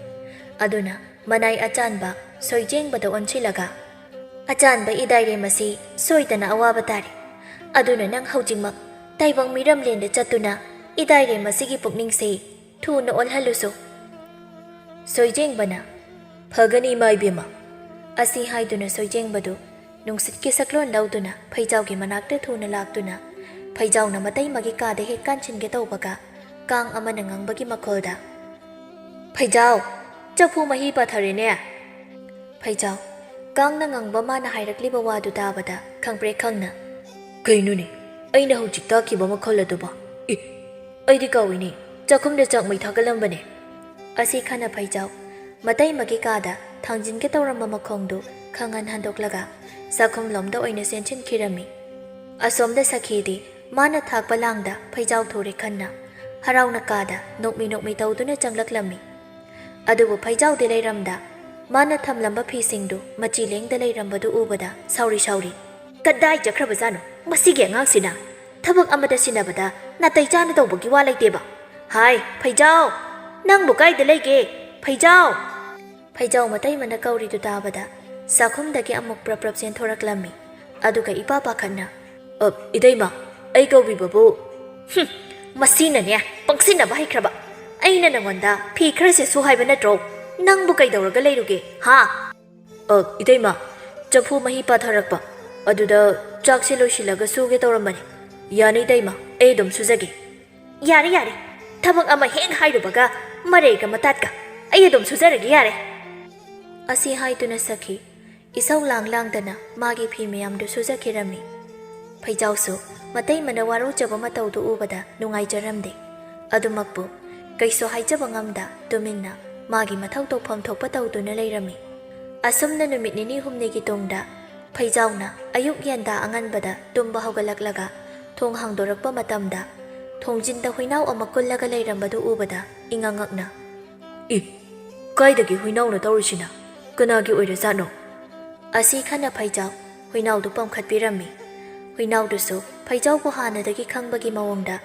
aduna manai achanba soijengbada onchilaga achanba idaire masi soidana awaba tare aduna nang haujingmak taibang miram lenda chatuna idaire masigi pukningse thuna olhaluso soijengbana phagani maibema asi haiduna soijengbadu nungsit ki saklon lauduna Phaijau gi manakta thuna laktuna Phaijau na Matei magi kada he kanchin ge tawbaga kang amana ngangbagi makholda Phaijau chapu mahi patharene Phaijau kang na ngangba mana hairakliba wadu dabada khangpre khangna kainune aina hojik takiba makholladuba aidi kawini chakhumda chakmai thagalambane asi khana Phaijau Matei magi kada thangjin ge tawramba makhongdu khangan handoklaga sakhum lomda oina senchin khirami asomda sakhidi mana thakpa langda Phaijau thore khanna harauna kada nokmi tawduna changlaklammi adubu Phaijau de leiramda mana thamlamba phisingdu machi lengda leirambadu ubada sauri kadai jakhrabajano masige ngangsina thabak amada sinabada natai chana tawbagi wa laiteba hai Phaijau nangbu kaida leige Phaijau Matei mana kauri du tabada sakhumdagi amuk prap sen thoraklammi aduga ipa pakhanna itaima ꯑꯩ ꯀꯧꯕꯤꯕꯕꯨ ꯃꯁꯤꯅꯅꯦ ꯄꯪꯁꯤꯟꯅꯕ ꯍꯩꯈ꯭ꯔꯕ ꯑꯩꯅ ꯅꯪꯉꯣꯟꯗ ꯐꯤ ꯈꯔ ꯁꯦꯠꯁꯨ ꯍꯥꯏꯕ ꯅꯠꯇ꯭ꯔꯣ ꯅꯪꯕꯨ ꯀꯩꯗꯧꯔꯒ ꯂꯩꯔꯨꯒꯦ ꯍꯥ ꯏꯇꯩꯃ ꯆꯐꯨ ꯃꯍꯤ ꯄꯥꯊꯔꯛꯄ ꯑꯗꯨꯗ ꯆꯥꯛꯁꯦ ꯂꯣꯏꯁꯤꯜꯂꯒ ꯁꯨꯒꯦ ꯇꯧꯔꯝꯕꯅꯤ ꯌꯥꯅꯤ ꯏꯇꯩꯃ ꯑꯩ ꯑꯗꯨꯝ ꯁꯨꯖꯒꯦ ꯌꯥꯔꯦ ꯌꯥꯔꯦ ꯊꯕꯛ ꯑꯃ ꯍꯦꯛ ꯍꯥꯏꯔꯨꯕꯒ ꯃꯔꯩꯒ ꯃꯇꯥꯠꯀ ꯑꯩ ꯑꯗꯨꯝ ꯁꯨꯖꯔꯒꯦ ꯌꯥꯔꯦ ꯑꯁꯤ ꯍꯥꯏꯗꯨꯅ ꯁꯈꯤ ꯏꯁꯧ ꯂꯥꯡꯗꯅ ꯃꯥꯒꯤ ꯐꯤ ꯃꯌꯥꯝꯗꯨ ꯁꯨꯖꯈꯤꯔꯝꯃꯤ ꯐꯩꯖꯥꯎꯁꯨ ꯃꯇꯩꯃꯅ ꯋꯥꯔꯧꯖꯕ ꯃꯇꯧꯗꯨ ꯎꯕꯗ ꯅꯨꯡꯉꯥꯏꯖꯔꯝꯗꯦ ꯑꯗꯨꯃꯛꯄꯨ ꯀꯩꯁꯨ ꯍꯥꯏꯖꯕ ꯉꯝꯗ ꯇꯨꯃꯤꯟꯅ ꯃꯥꯒꯤ ꯃꯊꯧ ꯇꯧꯐꯝ ꯊꯣꯛꯄ ꯇꯧꯗꯨꯅ ꯂꯩꯔꯝꯃꯤ ꯑꯁꯨꯝꯅ ꯅꯨꯃꯤꯠ ꯅꯤꯅꯤ ꯍꯨꯝꯅꯤꯒꯤ ꯇꯨꯡꯗ ꯐꯩꯖꯥꯎꯅ ꯑꯌꯨꯛ ꯌꯦꯟꯗꯥ ꯑꯉꯟꯕꯗ ꯇꯨꯝꯕ ꯍꯧꯒꯠꯂꯛꯂꯒ ꯊꯣꯡ ꯍꯥꯡꯗꯣꯔꯛꯄ ꯃꯇꯝꯗ ꯊꯣꯡꯖꯤꯟꯗ ꯍꯨꯏꯅꯥꯎ ꯑꯃ ꯀꯨꯜꯂꯒ ꯂꯩꯔꯝꯕꯗꯨ ꯎꯕꯗ ꯏꯉꯛꯉꯛꯅ ꯀꯥꯏꯗꯒꯤ ꯍꯨꯏꯅꯥꯎꯅ ꯇꯧꯔꯤꯁꯤꯅ ꯀꯅꯥꯒꯤ ꯑꯣꯏꯔꯖꯥꯠꯅꯣ ꯑꯁꯤ ꯈꯟꯅ ꯐꯩꯖꯥꯎ ꯍꯨꯏꯅꯥꯎꯗꯨ ꯄꯝꯈꯠꯄꯤꯔꯝꯃꯤ ꯍꯨꯏꯅꯥꯎꯗꯨꯁꯨ ꯐꯩꯖꯥꯎꯕꯨ ꯍꯥꯟꯅꯗꯒꯤ ꯈꯪꯕꯒꯤ ꯃꯑꯣꯡꯗ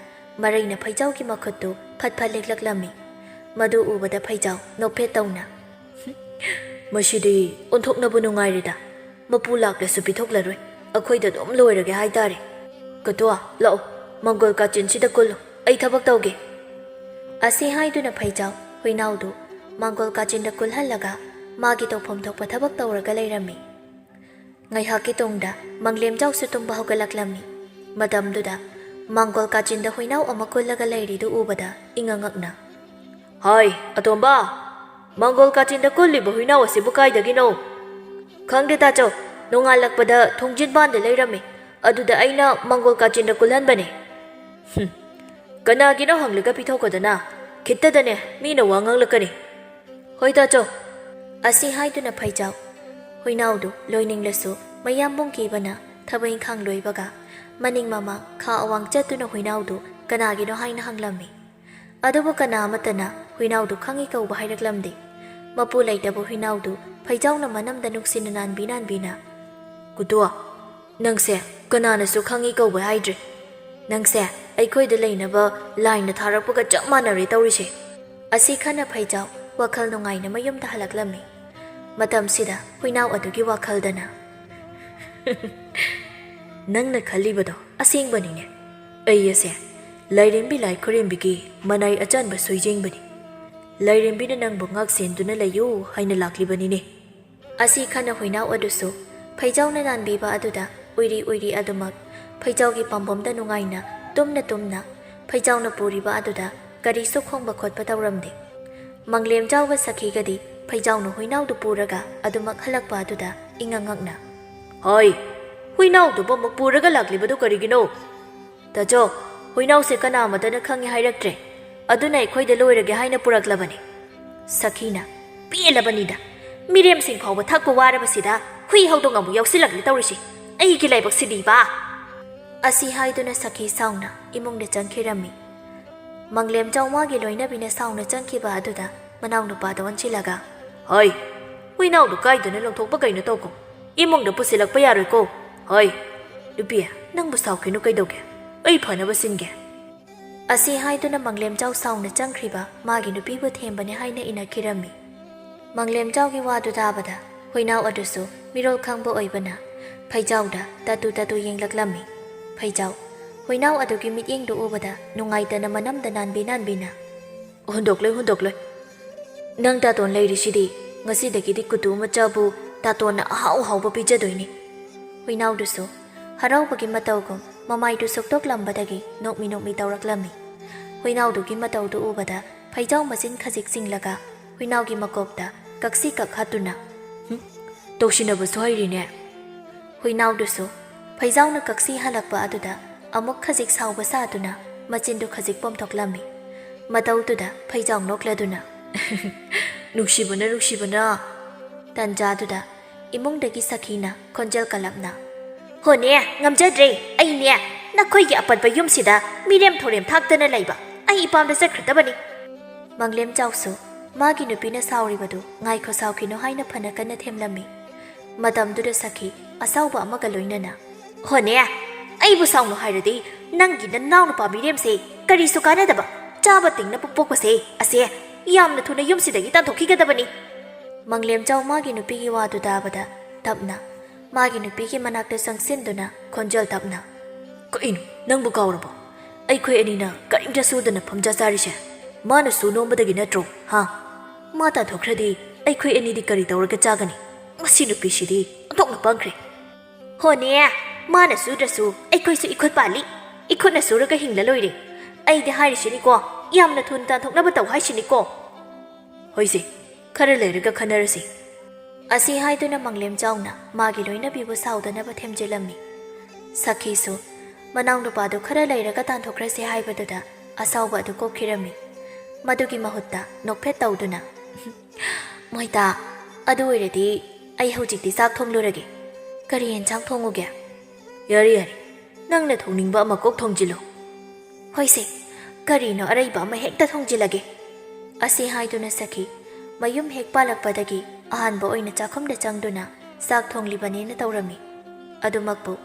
ꯃꯔꯩꯅ ꯐꯩꯖꯥꯎꯒꯤ ꯃꯈꯨꯠꯇꯨ ꯐꯠ ꯐꯠ ꯂꯦꯛꯂꯛꯂꯝꯃꯤ ꯃꯗꯨ ꯎꯕꯗ ꯐꯩꯖꯥꯎ ꯅꯣꯛꯐꯦꯠ ꯇꯧꯅ ꯃꯁꯤꯗꯤ ꯑꯣꯟꯊꯣꯛꯅꯕꯨ ꯅꯨꯡꯉꯥꯏꯔꯦꯗ ꯃꯄꯨ ꯂꯥꯛꯂꯁꯨ ꯄꯤꯊꯣꯛꯂꯔꯣꯏ ꯑꯩꯈꯣꯏꯗ ꯑꯗꯨꯝ ꯂꯣꯏꯔꯒꯦ ꯍꯥꯏꯇꯥꯔꯦ ꯀꯇꯨꯋꯥ ꯂꯥꯛꯑꯣ ꯃꯪꯒꯣꯜ ꯀꯥꯆꯤꯟꯁꯤꯗ ꯀꯨꯜꯂꯨ ꯑꯩ ꯊꯕꯛ ꯇꯧꯒꯦ ꯑꯁꯤ ꯍꯥꯏꯗꯨꯅ ꯐꯩꯖꯥꯎ ꯍꯨꯏꯅꯥꯎꯗꯨ ꯃꯪꯒꯣꯜ ꯀꯥꯆꯤꯟꯗ ꯀꯨꯜꯍꯜꯂꯒ ꯃꯥꯒꯤ ꯇꯧꯐꯝ ꯊꯣꯛꯄ ꯊꯕꯛ ꯇꯧꯔꯒ ꯂꯩꯔꯝꯃꯤ ꯉꯥꯏꯍꯥꯛꯀꯤ ꯇꯨꯡꯗ ꯃꯪꯂꯦꯝꯖꯥꯎꯁꯨ ꯇꯨꯝꯕ ꯍꯧꯒꯠꯂꯛꯂꯝꯃꯤ ꯃꯇꯝꯗꯨꯗ ꯃꯪꯒꯣꯜ ꯀꯥꯆꯤꯟꯗ ꯍꯨꯏꯅꯥꯎ ꯑꯃ ꯀꯨꯜꯂꯒ ꯂꯩꯔꯤꯗꯨ ꯎꯕꯗ ꯏꯉꯛꯉꯛꯅ ꯍꯥꯏ ꯑꯇꯣꯝꯕ ꯃꯪꯒꯣꯜ ꯀꯥꯆꯤꯟꯗ ꯀꯨꯜꯂꯤꯕ ꯍꯨꯏꯅꯥꯎ ꯑꯁꯤꯕꯨ ꯀꯥꯏꯗꯒꯤꯅꯣ ꯈꯪꯗꯦ ꯇꯥꯆꯧ ꯅꯣꯡꯉꯥꯜꯂꯛꯄꯗ ꯊꯣꯡꯖꯤꯟꯕꯥꯟꯗ ꯂꯩꯔꯝꯃꯤ ꯑꯗꯨꯗ ꯑꯩꯅ ꯃꯪꯒꯣꯜ ꯀꯥꯆꯤꯟꯗ ꯀꯨꯜꯍꯟꯕꯅꯦ ꯀꯅꯥꯒꯤꯅꯣ ꯍꯪꯂꯒ ꯄꯤꯊꯣꯛꯀꯗꯅ ꯈꯤꯠꯇꯗꯅꯦ ꯃꯤꯅ ꯋꯥ ꯉꯥꯡꯂꯛꯀꯅꯤ ꯍꯣꯏ ꯇꯥꯆꯧ ꯑꯁꯤ ꯍꯥꯏꯗꯨꯅ ꯐꯩꯖꯥꯎ ꯍꯨꯏꯅꯥꯎꯗꯨ ꯂꯣꯏꯅꯤꯡꯂꯁꯨ ꯃꯌꯥꯝꯕꯨꯡ ꯀꯤꯕꯅ ꯊꯕꯛ ꯏꯪꯈꯥꯡ ꯂꯣꯏꯕꯒ ꯃꯅꯤꯡ ꯃꯃꯥꯡ ꯈꯥ ꯑꯋꯥꯡ ꯆꯠꯇꯨꯅ ꯍꯨꯏꯅꯥꯎꯗꯨ ꯀꯅꯥꯒꯤꯅꯣ ꯍꯥꯏꯅ ꯍꯪꯂꯝꯃꯤ ꯑꯗꯨꯕꯨ ꯀꯅꯥ ꯑꯃꯠꯇꯅ ꯍꯨꯏꯅꯥꯎꯗꯨ ꯈꯪꯏ ꯀꯧꯕ ꯍꯥꯏꯔꯛꯂꯝꯗꯦ ꯃꯄꯨ ꯂꯩꯇꯕ ꯍꯨꯏꯅꯥꯎꯗꯨ ꯐꯩꯖꯥꯎꯅ ꯃꯅꯝꯗ ꯅꯨꯡꯁꯤꯅ ꯅꯥꯟꯕꯤꯅ ꯀꯨꯇꯨꯋꯥ ꯅꯪꯁꯦ ꯀꯅꯥꯅꯁꯨ ꯈꯪꯏ ꯀꯧꯕ ꯍꯥꯏꯗ꯭ꯔꯦ ꯅꯪꯁꯦ ꯑꯩꯈꯣꯏꯗ ꯂꯩꯅꯕ ꯂꯥꯏꯅ ꯊꯥꯔꯛꯄꯒ ꯆꯞ ꯃꯥꯟꯅꯔꯦ ꯇꯧꯔꯤꯁꯦ ꯑꯁꯤ ꯈꯟꯅ ꯐꯩꯖꯥꯎ ꯋꯥꯈꯜ ꯅꯨꯡꯉꯥꯏꯅ ꯃꯌꯨꯝꯗ ꯍꯜꯂꯛꯂꯝꯃꯤ ꯃꯇꯝꯁꯤꯗ ꯍꯨꯏꯅꯥꯎ ꯑꯗꯨꯒꯤ ꯋꯥꯈꯜꯗꯅ ꯅꯪꯅ ꯈꯜꯂꯤꯕꯗꯣ ꯑꯁꯦꯡꯕꯅꯤꯅꯦ ꯑꯩ ꯑꯁꯦ ꯂꯥꯏꯔꯦꯝꯕꯤ ꯂꯥꯏ ꯈꯨꯔꯦꯝꯕꯤꯒꯤ ꯃꯅꯥꯏ ꯑꯆꯥꯟꯕ ꯁꯣꯏꯖꯦꯡꯕꯅꯤ ꯂꯥꯏꯔꯦꯝꯕꯤꯅ ꯅꯪꯕꯨ ꯉꯥꯛꯁꯦꯟꯗꯨꯅ ꯂꯩꯌꯨ ꯍꯥꯏꯅ ꯂꯥꯛꯂꯤꯕꯅꯤꯅꯦ ꯑꯁꯤ ꯈꯟꯅ ꯍꯨꯏꯅꯥꯎ ꯑꯗꯨꯁꯨ ꯐꯩꯖꯥꯎꯅ ꯅꯥꯟꯕꯤꯕ ꯑꯗꯨꯗ ꯎꯏꯔꯤ ꯎꯏꯔꯤ ꯑꯗꯨꯃꯛ ꯐꯩꯖꯥꯎꯒꯤ ꯄꯥꯝꯕꯣꯝꯗ ꯅꯨꯡꯉꯥꯏꯅ ꯇꯨꯝꯅ ꯐꯩꯖꯥꯎꯅ ꯄꯨꯔꯤꯕ ꯑꯗꯨꯗ ꯀꯔꯤꯁꯨ ꯈꯣꯡꯕ ꯈꯣꯠꯄ ꯇꯧꯔꯝꯗꯦ ꯃꯪꯂꯦꯝꯖꯥꯎꯒ ꯁꯈꯤꯒꯗꯤ ꯐꯩꯖꯥꯎꯅ ꯍꯨꯏꯅꯥꯎꯗꯨ ꯄꯨꯔꯒ ꯑꯗꯨꯃꯛ ꯍꯜꯂꯛꯄ ꯑꯗꯨꯗ ꯏꯉꯛꯉꯛꯅ ꯍꯣꯏ ꯍꯨꯏꯅꯥꯎꯗꯨꯕꯨ ꯑꯃꯨꯛ ꯄꯨꯔꯒ ꯂꯥꯛꯂꯤꯕꯗꯨ ꯀꯔꯤꯒꯤꯅꯣ ꯇꯥꯆꯧ ꯍꯨꯏꯅꯥꯎꯁꯦ ꯀꯅꯥ ꯑꯃꯠꯇꯅ ꯈꯪꯏ ꯍꯥꯏꯔꯛꯇ꯭ꯔꯦ ꯑꯗꯨꯅ ꯑꯩꯈꯣꯏꯗ ꯂꯣꯏꯔꯒꯦ ꯍꯥꯏꯅ ꯄꯨꯔꯛꯂꯕꯅꯤ ꯁꯈꯤꯅ ꯄꯦꯜꯂꯕꯅꯤꯗ ꯃꯤꯔꯦꯝꯁꯤꯡ ꯐꯥꯎꯕ ꯊꯛꯄ ꯋꯥꯔꯕꯁꯤꯗ ꯍꯨꯏ ꯍꯧꯗꯣꯡ ꯑꯃꯨꯛ ꯌꯥꯎꯁꯤꯜꯂꯛꯂꯦ ꯇꯧꯔꯤꯁꯤ ꯑꯩꯒꯤ ꯂꯥꯏꯕꯛꯁꯤꯗꯤꯕ ꯑꯁꯤ ꯍꯥꯏꯗꯨꯅ ꯁꯈꯤ ꯁꯥꯎꯅ ꯏꯃꯨꯡꯗ ꯆꯪꯈꯤꯔꯝꯃꯤ ꯃꯪꯂꯦꯝꯖꯥꯎ ꯃꯥꯒꯤ ꯂꯣꯏꯅꯕꯤꯅ ꯁꯥꯎꯅ ꯆꯪꯈꯤꯕ ꯑꯗꯨꯗ ꯃꯅꯥꯎ ꯅꯨꯄꯥꯗ ꯑꯣꯟꯁꯤꯜꯂꯒ ꯍꯣꯏ ꯍꯨꯏꯅꯥꯎꯗꯨ ꯀꯥꯏꯗꯅ ꯂꯧꯊꯣꯛꯄ ꯀꯩꯅꯣ ꯇꯧꯀꯣ ꯏꯃꯨꯡꯗ ꯄꯨꯁꯤꯜꯂꯛꯄ ꯌꯥꯔꯣꯏꯀꯣ ꯍꯣꯏ ꯅꯨꯄꯤ ꯅꯪꯕꯨ ꯁꯥꯎꯈꯤꯅꯨ ꯀꯩꯗꯧꯒꯦ ꯑꯩ ꯐꯅꯕ ꯁꯤꯟꯒꯦ ꯑꯁꯤ ꯍꯥꯏꯗꯨꯅ ꯃꯪꯂꯦꯝꯖꯥꯎ ꯁꯥꯎꯅ ꯆꯪꯈ꯭ꯔꯤꯕ ꯃꯥꯒꯤ ꯅꯨꯄꯤꯕꯨ ꯊꯦꯝꯕꯅꯤ ꯍꯥꯏꯅ ꯏꯅꯈꯤꯔꯝꯃꯤ ꯃꯪꯂꯦꯝꯖꯥꯎꯒꯤ ꯋꯥꯗꯨ ꯇꯥꯕꯗ ꯍꯨꯏꯅꯥꯎ ꯑꯗꯨꯁꯨ ꯃꯤꯔꯣꯜ ꯈꯪꯕ ꯑꯣꯏꯕꯅ ꯐꯩꯖꯥꯎꯗ ꯇꯥꯇꯨ ꯌꯦꯡꯂꯛꯂꯝꯃꯤ ꯐꯩꯖꯥꯎ ꯍꯨꯏꯅꯥꯎ ꯑꯗꯨꯒꯤ ꯃꯤꯠꯌꯦꯡꯗꯨ ꯎꯕꯗ ꯅꯨꯡꯉꯥꯏꯇꯅ ꯃꯅꯝꯗ ꯅꯥꯟꯕꯤꯅ ꯍꯨꯟꯗꯣꯛꯂꯣꯏ ꯅꯪ ꯇꯥꯇꯣꯟ ꯂꯩꯔꯤꯁꯤꯗꯤ ꯉꯁꯤꯗꯒꯤꯗꯤ ꯀꯨꯇꯨ ꯃꯆꯥꯕꯨ ꯇꯥꯇꯣꯟꯅ ꯑꯍꯥꯎ ꯍꯥꯎꯕ ꯄꯤꯖꯗꯣꯏꯅꯤ ꯍꯨꯏꯅꯥꯎꯗꯨꯁꯨ ꯍꯔꯥꯎꯕꯒꯤ ꯃꯇꯧꯒꯨꯝ ꯃꯃꯥꯏꯗꯨ ꯁꯨꯛꯇꯣꯛꯂꯝꯕꯗꯒꯤ ꯅꯣꯛꯃꯤ ꯇꯧꯔꯛꯂꯝꯃꯤ ꯍꯨꯏꯅꯥꯎꯗꯨꯒꯤ ꯃꯇꯧꯗꯨ ꯎꯕꯗ ꯐꯩꯖꯥꯎ ꯃꯆꯤꯟ ꯈꯖꯤꯛ ꯆꯤꯡꯂꯒ ꯍꯨꯏꯅꯥꯎꯒꯤ ꯃꯀꯣꯛꯇ ꯀꯛꯁꯤ ꯀꯛꯍꯠꯇꯨꯅ ꯇꯧꯁꯤꯟꯅꯕꯁꯨ ꯍꯩꯔꯤꯅꯦ ꯍꯨꯏꯅꯥꯎꯗꯨꯁꯨ ꯐꯩꯖꯥꯎꯅ ꯀꯛꯁꯤ ꯍꯜꯂꯛꯄ ꯑꯗꯨꯗ ꯑꯃꯨꯛ ꯈꯖꯤꯛ ꯁꯥꯎꯕ ꯁꯥꯗꯨꯅ ꯃꯆꯤꯟꯗꯨ ꯈꯖꯤꯛ ꯄꯣꯝꯊꯣꯛꯂꯝꯃꯤ ꯃꯇꯧꯗꯨꯗ ꯐꯩꯖꯥꯎ ꯅꯣꯛꯂꯗꯨꯅ ꯅꯨꯡꯁꯤꯕꯅ ꯇꯟꯖꯥꯗꯨꯗ ꯏꯃꯨꯡꯗꯒꯤ ꯁꯈꯤꯅ ꯈꯣꯟꯖꯦꯜ ꯀꯜꯂꯞꯅ ꯍꯣꯅꯦ ꯉꯝꯖꯗ꯭ꯔꯦ ꯑꯩꯅꯦ ꯅꯈꯣꯏꯒꯤ ꯑꯄꯠꯄ ꯌꯨꯝꯁꯤꯗ ꯃꯤꯔꯦꯝ ꯊꯧꯔꯦꯝ ꯊꯥꯛꯇꯅ ꯂꯩꯕ ꯑꯩ ꯏꯄꯥꯝꯗ ꯆꯠꯈ꯭ꯔꯗꯕꯅꯤ ꯃꯪꯂꯦꯝꯖꯥꯎꯁꯨ ꯃꯥꯒꯤ ꯅꯨꯄꯤꯅ ꯁꯥꯎꯔꯤꯕꯗꯨ ꯉꯥꯏꯈꯣ ꯁꯥꯎꯈꯤꯅꯨ ꯍꯥꯏꯅ ꯐꯅ ꯀꯟꯅ ꯊꯦꯝꯂꯝꯃꯤ ꯃꯇꯝꯗꯨꯗ ꯁꯈꯤ ꯑꯁꯥꯎꯕ ꯑꯃꯒ ꯂꯣꯏꯅꯅ ꯍꯣꯅꯦ ꯑꯩꯕꯨ ꯁꯥꯎꯅꯨ ꯍꯥꯏꯔꯗꯤ ꯅꯪꯒꯤ ꯅꯅꯥꯎ ꯅꯨꯄꯥ ꯃꯤꯔꯦꯝꯁꯦ ꯀꯔꯤꯁꯨ ꯀꯥꯟꯅꯗꯕ ꯆꯥꯕ ꯇꯤꯡꯅ ꯄꯣꯛꯄꯁꯦ ꯑꯁꯦ ꯌꯥꯝꯅ ꯊꯨꯅ ꯌꯨꯝꯁꯤꯗꯒꯤ ꯇꯥꯟꯊꯣꯛꯈꯤꯒꯗꯕꯅꯤ ꯃꯪꯂꯦꯝꯖꯥꯎ ꯃꯥꯒꯤ ꯅꯨꯄꯤꯒꯤ ꯋꯥꯗꯨ ꯇꯥꯕꯗ ꯇꯞꯅ ꯃꯥꯒꯤ ꯅꯨꯄꯤꯒꯤ ꯃꯅꯥꯛꯇ ꯆꯪꯁꯤꯟꯗꯨꯅ ꯈꯣꯟꯖꯦꯜ ꯇꯞꯅ ꯀꯩꯅꯣ ꯅꯪꯕꯨ ꯀꯥꯎꯔꯕꯣ ꯑꯩꯈꯣꯏ ꯑꯅꯤꯅ ꯀꯔꯤꯝꯇ ꯁꯨꯗꯅ ꯐꯝꯖꯥ ꯆꯥꯔꯤꯁꯦ ꯃꯥꯅꯁꯨ ꯅꯣꯡꯕꯗꯒꯤ ꯅꯠꯇ꯭ꯔꯣ ꯍꯥ ꯃꯥ ꯇꯥꯟꯊꯣꯛꯈ꯭ꯔꯗꯤ ꯑꯩꯈꯣꯏ ꯑꯅꯤꯗꯤ ꯀꯔꯤ ꯇꯧꯔꯒ ꯆꯥꯒꯅꯤ ꯃꯁꯤ ꯅꯨꯄꯤꯁꯤꯗꯤ ꯑꯣꯟꯊꯣꯛꯅ ꯄꯪꯈ꯭ꯔꯦ ꯍꯣꯅꯦ ꯃꯥꯅ ꯁꯨꯗ꯭ꯔꯁꯨ ꯑꯩꯈꯣꯏꯁꯨ ꯏꯈꯨꯠ ꯄꯥꯜꯂꯤ ꯏꯈꯨꯠꯅ ꯁꯨꯔꯒ ꯍꯤꯡꯂ ꯂꯣꯏꯔꯦ ꯑꯩꯗꯤ ꯍꯥꯏꯔꯤꯁꯤꯅꯤꯀꯣ ꯌꯥꯝꯅ ꯊꯨꯅ ꯇꯥꯟꯊꯣꯛꯅꯕ ꯇꯧ ꯍꯥꯏꯁꯤꯅꯤꯀꯣ ꯍꯣꯏꯁꯦ ꯈꯔ ꯂꯩꯔꯒ ꯈꯟꯅꯔꯁꯤ ꯑꯁꯤ ꯍꯥꯏꯗꯨꯅ ꯃꯪꯂꯦꯝꯆꯥꯎꯅ ꯃꯥꯒꯤ ꯂꯣꯏꯅꯕꯤꯕꯨ ꯁꯥꯎꯗꯅꯕ ꯊꯦꯝꯖꯤꯜꯂꯝꯃꯤ ꯁꯈꯤꯁꯨ ꯃꯅꯥꯎ ꯅꯨꯄꯥꯗꯨ ꯈꯔ ꯂꯩꯔꯒ ꯇꯥꯟꯊꯣꯛꯈ꯭ꯔꯁꯤ ꯍꯥꯏꯕꯗꯨꯗ ꯑꯁꯥꯎꯕ ꯑꯗꯨ ꯀꯣꯛꯈꯤꯔꯝꯃꯤ ꯃꯗꯨꯒꯤ ꯃꯍꯨꯠꯇ ꯅꯣꯛꯐꯦꯠ ꯇꯧꯗꯨꯅ ꯃꯣꯏꯇꯥ ꯑꯗꯨ ꯑꯣꯏꯔꯗꯤ ꯑꯩ ꯍꯧꯖꯤꯛꯇꯤ ꯆꯥꯛ ꯊꯣꯡꯂꯨꯔꯒꯦ ꯀꯔꯤ ꯌꯦꯟꯁꯥꯡ ꯊꯣꯡꯉꯨꯒꯦ ꯌꯥꯔꯦ ꯌꯥꯔꯦ ꯅꯪꯅ ꯊꯣꯡꯅꯤꯡꯕ ꯑꯃ ꯀꯣꯛ ꯊꯣꯡꯖꯤꯜꯂꯨ ꯍꯣꯏꯁꯦ ꯀꯔꯤꯅꯣ ꯑꯔꯩꯕ ꯑꯃ ꯍꯦꯛꯇ ꯊꯣꯡꯖꯤꯜꯂꯒꯦ ꯑꯁꯤ ꯍꯥꯏꯗꯨꯅ ꯁꯈꯤ ꯃꯌꯨꯝ ꯍꯦꯛ ꯄꯥꯜꯂꯛꯄꯗꯒꯤ ꯑꯍꯥꯟꯕ ꯑꯣꯏꯅ ꯆꯥꯛꯈꯨꯝꯗ ꯆꯪꯗꯨꯅ ꯆꯥꯛ ꯊꯣꯡꯂꯤꯕꯅꯦꯅ ꯇꯧꯔꯝꯃꯤ ꯑꯗꯨꯃꯛꯄꯨ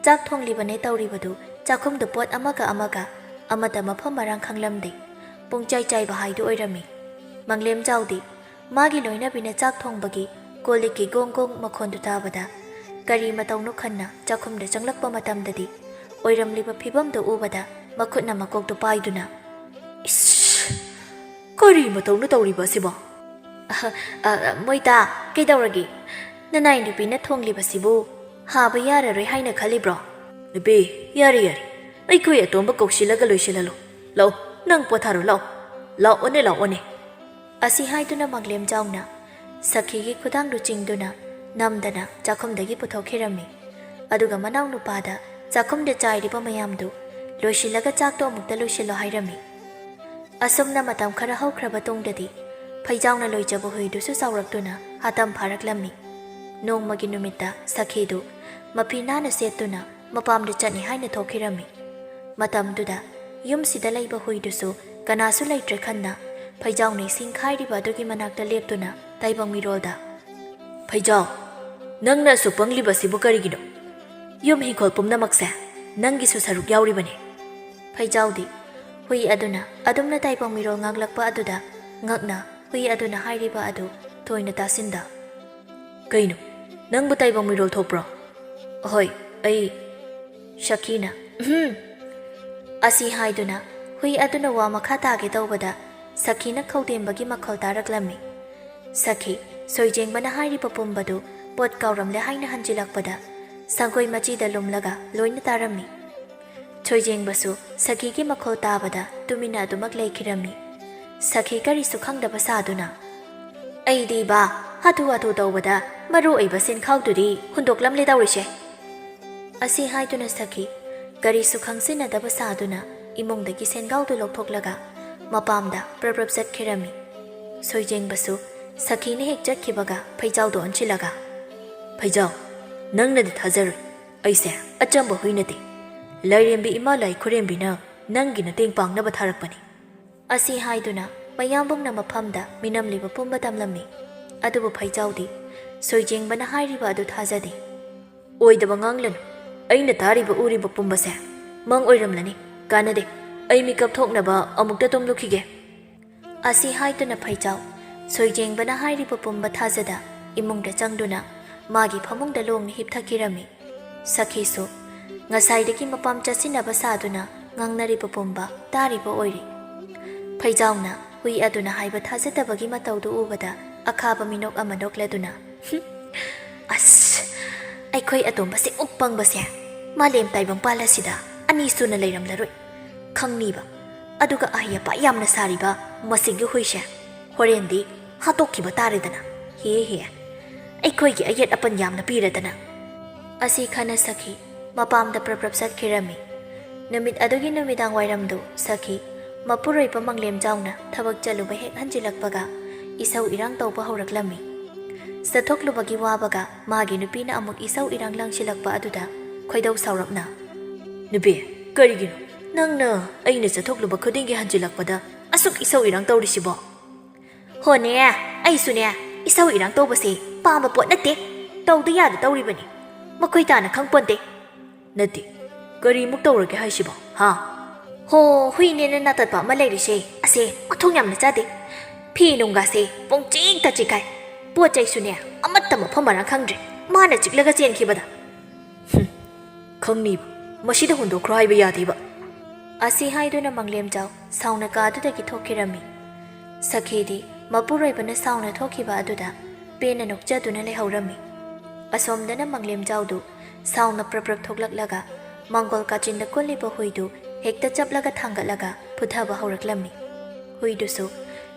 ꯆꯥꯛ ꯊꯣꯡꯂꯤꯕꯅꯦ ꯇꯧꯔꯤꯕꯗꯨ ꯆꯥꯛꯈꯨꯝꯗ ꯄꯣꯠ ꯑꯃꯒ ꯑꯃꯠꯇ ꯃꯐꯝ ꯃꯔꯥꯡ ꯈꯪꯂꯝꯗꯦ ꯄꯨꯡꯆꯥꯏ ꯆꯥꯏꯕ ꯍꯥꯏꯗꯨ ꯑꯣꯏꯔꯝꯃꯤ ꯃꯪꯂꯦꯝꯆꯥꯎꯗꯤ ꯃꯥꯒꯤ ꯂꯣꯏꯅꯕꯤꯅ ꯆꯥꯛ ꯊꯣꯡꯕꯒꯤ ꯀꯣꯜꯂꯤꯛꯀꯤ ꯒꯣꯡ ꯒꯣꯡ ꯃꯈꯣꯟꯗꯨ ꯇꯥꯕꯗ ꯀꯔꯤ ꯃꯇꯧꯅꯣ ꯈꯟꯅ ꯆꯥꯛꯈꯨꯝꯗ ꯆꯪꯂꯛꯄ ꯃꯇꯝꯗꯗꯤ ꯑꯣꯏꯔꯝꯂꯤꯕ ꯐꯤꯕꯝꯗꯨ ꯎꯕꯗ ꯃꯈꯨꯠꯅ ꯃꯀꯣꯛꯇꯨ ꯄꯥꯏꯗꯨꯅ ꯏꯁ ꯀꯔꯤ ꯃꯇꯧꯅ ꯇꯧꯔꯤꯕ ꯑꯁꯤꯕꯣ ꯃꯣꯏꯇꯥ ꯀꯩꯗꯧꯔꯒꯦ ꯅꯅꯥꯏ ꯅꯨꯄꯤꯅ ꯊꯣꯡꯂꯤꯕꯁꯤꯕꯨ ꯍꯥꯕ ꯌꯥꯔꯔꯣꯏ ꯍꯥꯏꯅ ꯈꯜꯂꯤꯕ꯭ꯔꯣ ꯅꯨꯄꯤ ꯌꯥꯔꯦ ꯌꯥꯔꯦ ꯑꯩꯈꯣꯏ ꯑꯇꯣꯝꯕ ꯀꯧꯁꯤꯜꯂꯒ ꯂꯣꯏꯁꯤꯜꯍꯜꯂꯣ ꯂꯥꯛꯑꯣ ꯅꯪ ꯄꯣꯊꯥꯔꯣ ꯂꯥꯛꯑꯣꯅꯦ ꯂꯥꯛꯑꯣꯅꯦ ꯑꯁꯤ ꯍꯥꯏꯗꯨꯅ ꯃꯪꯂꯦꯝꯆꯥꯎꯅ ꯁꯈꯤꯒꯤ ꯈꯨꯗꯥꯡꯗꯨ ꯆꯤꯡꯗꯨꯅ ꯅꯝꯗꯅ ꯆꯥꯛꯈꯨꯝꯗꯒꯤ ꯄꯨꯊꯣꯛꯈꯤꯔꯝꯃꯤ ꯑꯗꯨꯒ ꯃꯅꯥꯎ ꯅꯨꯄꯥꯗ ꯆꯥꯛꯈꯨꯝꯗ ꯆꯥꯏꯔꯤꯕ ꯃꯌꯥꯝꯗꯨ ꯂꯣꯏꯁꯤꯜꯂꯒ ꯆꯥꯛꯇꯣ ꯑꯃꯨꯛꯇ ꯂꯣꯏꯁꯤꯜꯂꯣ ꯍꯥꯏꯔꯝꯃꯤ ꯑꯁꯨꯝꯅ ꯃꯇꯝ ꯈꯔ ꯍꯧꯈ꯭ꯔꯕ ꯇꯨꯡꯗꯗꯤ ꯐꯩꯖꯥꯎꯅ ꯂꯣꯏꯖꯕ ꯍꯨꯏꯗꯨꯁꯨ ꯆꯥꯎꯔꯛꯇꯨꯅ ꯍꯥꯇꯝ ꯐꯥꯔꯛꯂꯝꯃꯤ ꯅꯣꯡꯃꯒꯤ ꯅꯨꯃꯤꯠꯇ ꯁꯈꯤꯗꯨ ꯃꯐꯤ ꯅꯥꯟꯅ ꯁꯦꯠꯇꯨꯅ ꯃꯄꯥꯝꯗ ꯆꯠꯅꯤ ꯍꯥꯏꯅ ꯊꯣꯛꯈꯤꯔꯝꯃꯤ ꯃꯇꯝꯗꯨꯗ ꯌꯨꯝꯁꯤꯗ ꯂꯩꯕ ꯍꯨꯏꯗꯨꯁꯨ ꯀꯅꯥꯁꯨ ꯂꯩꯇ꯭ꯔꯦ ꯈꯟꯅ ꯐꯩꯖꯥꯎꯅ ꯏꯁꯤꯡ ꯈꯥꯏꯔꯤꯕ ꯑꯗꯨꯒꯤ ꯃꯅꯥꯛꯇ ꯂꯦꯞꯇꯨꯅ ꯇꯥꯏꯕꯪ ꯃꯤꯔꯣꯜꯗ ꯐꯩꯖꯥꯎ ꯅꯪꯅ ꯑꯁꯨꯛ ꯄꯪꯂꯤꯕꯁꯤꯕꯨ ꯀꯔꯤꯒꯤꯅꯣ ꯌꯨꯝ ꯍꯤꯡꯈꯣꯜ ꯄꯨꯝꯅꯃꯛꯁꯦ ꯅꯪꯒꯤꯁꯨ ꯁꯔꯨꯛ ꯌꯥꯎꯔꯤꯕꯅꯤ ꯐꯩꯖꯥꯎꯗꯤ ꯍꯨꯏ ꯑꯗꯨꯅ ꯑꯗꯨꯝꯅ ꯇꯥꯏꯕꯪ ꯃꯤꯔꯣꯜ ꯉꯥꯡꯂꯛꯄ ꯑꯗꯨꯗ ꯉꯛꯅ ꯍꯨꯏ ꯑꯗꯨꯅ ꯍꯥꯏꯔꯤꯕ ꯑꯗꯨ ꯊꯣꯏꯅ ꯇꯥꯁꯤꯟꯗ ꯀꯩꯅꯣ ꯅꯪꯕꯨ ꯇꯥꯏꯕꯪ ꯃꯤꯔꯣꯜ ꯊꯣꯛꯄ꯭ꯔꯣ ꯍꯣꯏ ꯑꯩ ꯁꯈꯤꯅ ꯑꯁꯤ ꯍꯥꯏꯗꯨꯅ ꯍꯨꯏ ꯑꯗꯨꯅ ꯋꯥ ꯃꯈꯥ ꯇꯥꯒꯦ ꯇꯧꯕꯗ ꯁꯈꯤꯅ ꯈꯧꯗꯦꯝꯕꯒꯤ ꯃꯈꯣꯜ ꯇꯥꯔꯛꯂꯝꯃꯤ ꯁꯈꯤ ꯁꯣꯏꯖꯦꯡꯕꯅ ꯍꯥꯏꯔꯤꯕ ꯄꯨꯝꯕꯗꯨ ꯄꯣꯠ ꯀꯥꯎꯔꯝꯂꯦ ꯍꯥꯏꯅ ꯍꯟꯖꯤꯜꯂꯛꯄꯗ ꯁꯪꯒꯣꯏ ꯃꯆꯤꯗ ꯂꯨꯝꯂꯒ ꯂꯣꯏꯅ ꯇꯥꯔꯝꯃꯤ ꯁꯣꯏꯖꯦꯡꯕꯁꯨ ꯁꯈꯤꯒꯤ ꯃꯈꯣꯜ ꯇꯥꯕꯗ ꯇꯨꯃꯤꯟꯅ ꯑꯗꯨꯃꯛ ꯂꯩꯈꯤꯔꯝꯃꯤ ꯁꯈꯤ ꯀꯔꯤꯁꯨ ꯈꯪꯗꯕ ꯁꯥꯗꯨꯅ ꯑꯩꯗꯤ ꯕꯥ ꯍꯥꯊꯨ ꯍꯥꯊꯨ ꯇꯧꯕꯗ ꯃꯔꯨ ꯑꯣꯏꯕ ꯁꯦꯟꯈꯥꯎꯗꯨꯗꯤ ꯍꯨꯟꯗꯣꯛꯂꯝꯂꯦ ꯇꯧꯔꯤꯁꯦ ꯑꯁꯤ ꯍꯥꯏꯗꯨꯅ ꯁꯈꯤ ꯀꯔꯤꯁꯨ ꯈꯪꯁꯤꯟꯅꯗꯕ ꯁꯥꯗꯨꯅ ꯏꯃꯨꯡꯗꯒꯤ ꯁꯦꯟꯒꯥꯎꯗꯨ ꯂꯧꯊꯣꯛꯂꯒ ꯃꯄꯥꯝꯗ ꯄ꯭ꯔꯞ ꯆꯠꯈꯤꯔꯝꯃꯤ ꯁꯣꯏꯖꯦꯡꯕꯁꯨ ꯁꯈꯤꯅ ꯍꯦꯛ ꯆꯠꯈꯤꯕꯒ ꯐꯩꯖꯥꯎꯗꯣ ꯑꯣꯟꯁꯤꯜꯂꯒ ꯐꯩꯖꯥꯎ ꯅꯪꯅꯗꯤ ꯊꯥꯖꯔꯣꯏ ꯑꯩꯁꯦ ꯑꯆꯝꯕ ꯍꯨꯏ ꯅꯠꯇꯦ ꯂꯥꯏꯔꯦꯝꯕꯤ ꯏꯃꯥ ꯂꯥꯏ ꯈꯨꯔꯦꯝꯕꯤꯅ ꯅꯪꯒꯤ ꯃꯇꯦꯡ ꯄꯥꯡꯅꯕ ꯊꯥꯔꯛꯄꯅꯤ ꯑꯁꯤ ꯍꯥꯏꯗꯨꯅ ꯃꯌꯥꯝꯕꯨꯡꯅ ꯃꯐꯝꯗ ꯃꯤꯅꯝꯂꯤꯕ ꯄꯨꯝꯕ ꯇꯝꯂꯝꯃꯤ ꯑꯗꯨꯕꯨ ꯐꯩꯖꯥꯎꯗꯤ ꯁꯣꯏꯖꯦꯡꯕꯅ ꯍꯥꯏꯔꯤꯕ ꯑꯗꯨ ꯊꯥꯖꯗꯦ ꯑꯣꯏꯗꯕ ꯉꯥꯡꯂꯅꯨ ꯑꯩꯅ ꯇꯥꯔꯤꯕ ꯎꯔꯤꯕ ꯄꯨꯝꯕꯁꯦ ꯃꯪ ꯑꯣꯏꯔꯝꯂꯅꯤ ꯀꯥꯟꯅꯗꯦ ꯑꯩ ꯃꯤꯀꯞ ꯊꯣꯛꯅꯕ ꯑꯃꯨꯛꯇ ꯇꯨꯝꯂꯨꯈꯤꯒꯦ ꯑꯁꯤ ꯍꯥꯏꯗꯨꯅ ꯐꯩꯖꯥꯎ ꯁꯣꯏꯖꯦꯡꯕꯅ ꯍꯥꯏꯔꯤꯕ ꯄꯨꯝꯕ ꯊꯥꯖꯗ ꯏꯃꯨꯡꯗ ꯆꯪꯗꯨꯅ ꯃꯥꯒꯤ ꯐꯃꯨꯡꯗ ꯂꯣꯡꯅ ꯍꯤꯞꯊꯈꯤꯔꯝꯃꯤ ꯁꯈꯤꯁꯨ ꯉꯁꯥꯏꯗꯒꯤ ꯃꯄꯥꯝ ꯆꯠꯁꯤꯟꯅꯕ ꯁꯥꯗꯨꯅ ꯉꯥꯡꯅꯔꯤꯕ ꯄꯨꯝꯕ ꯇꯥꯔꯤꯕ ꯑꯣꯏꯔꯤ ꯐꯩꯖꯥꯎꯅ ꯍꯨꯏ ꯑꯗꯨꯅ ꯍꯥꯏꯕ ꯊꯥꯖꯗꯕꯒꯤ ꯃꯇꯧꯗꯨ ꯎꯕꯗ ꯑꯈꯥꯕ ꯃꯤꯅꯣꯛ ꯑꯃ ꯅꯣꯛꯂꯗꯨꯅ ꯑꯁ ꯑꯩꯈꯣꯏ ꯑꯇꯣꯝꯕꯁꯦ ꯎꯞꯄꯪꯕꯁꯦ ꯃꯥꯂꯦꯝ ꯇꯥꯏꯕꯪꯄꯥꯜ ꯑꯁꯤꯗ ꯑꯅꯤ ꯁꯨꯅ ꯂꯩꯔꯝꯂꯔꯣꯏ ꯈꯪꯅꯤꯕ ꯑꯗꯨꯒ ꯑꯍꯩ ꯑꯄꯥ ꯌꯥꯝꯅ ꯁꯥꯔꯤꯕ ꯃꯁꯤꯒꯤ ꯍꯨꯏꯁꯦ ꯍꯣꯔꯦꯟꯗꯤ ꯍꯥꯠꯇꯣꯛꯈꯤꯕ ꯇꯥꯔꯦꯗꯅ ꯍꯦ ꯑꯩꯈꯣꯏꯒꯤ ꯑꯌꯦꯠ ꯑꯄꯟ ꯌꯥꯝꯅ ꯄꯤꯔꯗꯅ ꯑꯁꯤ ꯈꯟꯅ ꯁꯈꯤ ꯃꯄꯥꯝꯗ ꯄ꯭ꯔꯞ ꯆꯠꯈꯤꯔꯝꯃꯤ ꯅꯨꯃꯤꯠ ꯑꯗꯨꯒꯤ ꯅꯨꯃꯤꯗꯥꯡ ꯋꯥꯏꯔꯝꯗꯨ ꯁꯈꯤ ꯃꯄꯨꯔꯣꯏꯕ ꯃꯪꯂꯦꯝꯆꯥꯎꯅ ꯊꯕꯛ ꯆꯠꯂꯨꯕ ꯍꯦꯛ ꯍꯟꯖꯤꯜꯂꯛꯄꯒ ꯏꯁꯧ ꯏꯔꯥꯡ ꯇꯧꯕ ꯍꯧꯔꯛꯂꯝꯃꯤ ꯆꯠꯊꯣꯛꯂꯨꯕꯒꯤ ꯋꯥꯕꯒ ꯃꯥꯒꯤ ꯅꯨꯄꯤꯅ ꯑꯃꯨꯛ ꯏꯁꯧ ꯏꯔꯥꯡ ꯂꯪꯁꯤꯜꯂꯛꯄ ꯑꯗꯨꯗ ꯈꯣꯏꯗꯧ ꯁꯥꯎꯔꯞꯅ ꯅꯨꯄꯤ ꯀꯔꯤꯒꯤꯅꯣ ꯅꯪꯅ ꯑꯩꯅ ꯆꯠꯊꯣꯛꯂꯨꯕ ꯈꯨꯗꯤꯡꯒꯤ ꯍꯟꯖꯤꯜꯂꯛꯄꯗ ꯑꯁꯨꯛ ꯏꯁꯧ ꯏꯔꯥꯡ ꯇꯧꯔꯤꯁꯤꯕꯣ ꯍꯣꯅꯦ ꯑꯩꯁꯨꯅꯦ ꯏꯁꯧ ꯏꯔꯥꯡ ꯇꯧꯕꯁꯦ ꯄꯥꯝꯕ ꯄꯣꯠ ꯅꯠꯇꯦ ꯇꯧꯗ ꯌꯥꯗ ꯇꯧꯔꯤꯕꯅꯤ ꯃꯈꯣꯏ ꯇꯥꯅ ꯈꯪꯄꯣꯟꯇꯦ ꯅꯠꯇꯦ ꯀꯔꯤꯃꯨꯛ ꯇꯧꯔꯒꯦ ꯍꯥꯏꯁꯤꯕꯣ ꯍꯥ ꯍꯣ ꯍꯨꯏꯅꯦꯅ ꯅꯥꯇꯠꯄ ꯑꯃ ꯂꯩꯔꯤꯁꯦ ꯑꯁꯦ ꯃꯊꯣꯡ ꯌꯥꯝꯅ ꯆꯥꯗꯦ ꯐꯤ ꯅꯨꯡꯒꯥꯁꯦ ꯄꯨꯡꯆꯤꯛꯇ ꯆꯤꯛꯈꯥꯏ ꯄꯣꯠ ꯆꯩꯁꯨꯅꯦ ꯑꯃꯠꯇ ꯃꯐꯝ ꯃꯔꯥꯡ ꯈꯪꯗ꯭ꯔꯦ ꯃꯥꯅ ꯆꯤꯛꯂꯒ ꯆꯦꯟꯈꯤꯕꯗ ꯈꯪꯅꯤꯕ ꯃꯁꯤꯗ ꯍꯨꯟꯗꯣꯛꯈ꯭ꯔꯣ ꯍꯥꯏꯕ ꯌꯥꯗꯦꯕ ꯑꯁꯤ ꯍꯥꯏꯗꯨꯅ ꯃꯪꯂꯦꯝꯖꯥꯎ ꯁꯥꯎꯅ ꯀꯥꯗꯨꯗꯒꯤ ꯊꯣꯛꯈꯤꯔꯝꯃꯤ ꯁꯈꯤꯗꯤ ꯃꯄꯨꯔꯣꯏꯕꯅ ꯁꯥꯎꯅ ꯊꯣꯛꯈꯤꯕ ꯑꯗꯨꯗ ꯄꯦꯟꯅ ꯅꯣꯛꯆꯗꯨꯅ ꯂꯩꯍꯧꯔꯝꯃꯤ ꯑꯁꯣꯝꯗꯅ ꯃꯪꯂꯦꯝꯖꯥꯎꯗꯨ ꯁꯥꯎꯅ ꯄ꯭ꯔꯞ ꯊꯣꯛꯂꯛꯂꯒ ꯃꯪꯒꯣꯜ ꯀꯥꯆꯤꯟꯗ ꯀꯨꯜꯂꯤꯕ ꯍꯨꯏꯗꯨ ꯍꯦꯛꯇ ꯆꯞꯂꯒ ꯊꯥꯡꯒꯠꯂꯒ ꯐꯨꯊꯕ ꯍꯧꯔꯛꯂꯝꯃꯤ ꯍꯨꯏꯗꯨꯁꯨ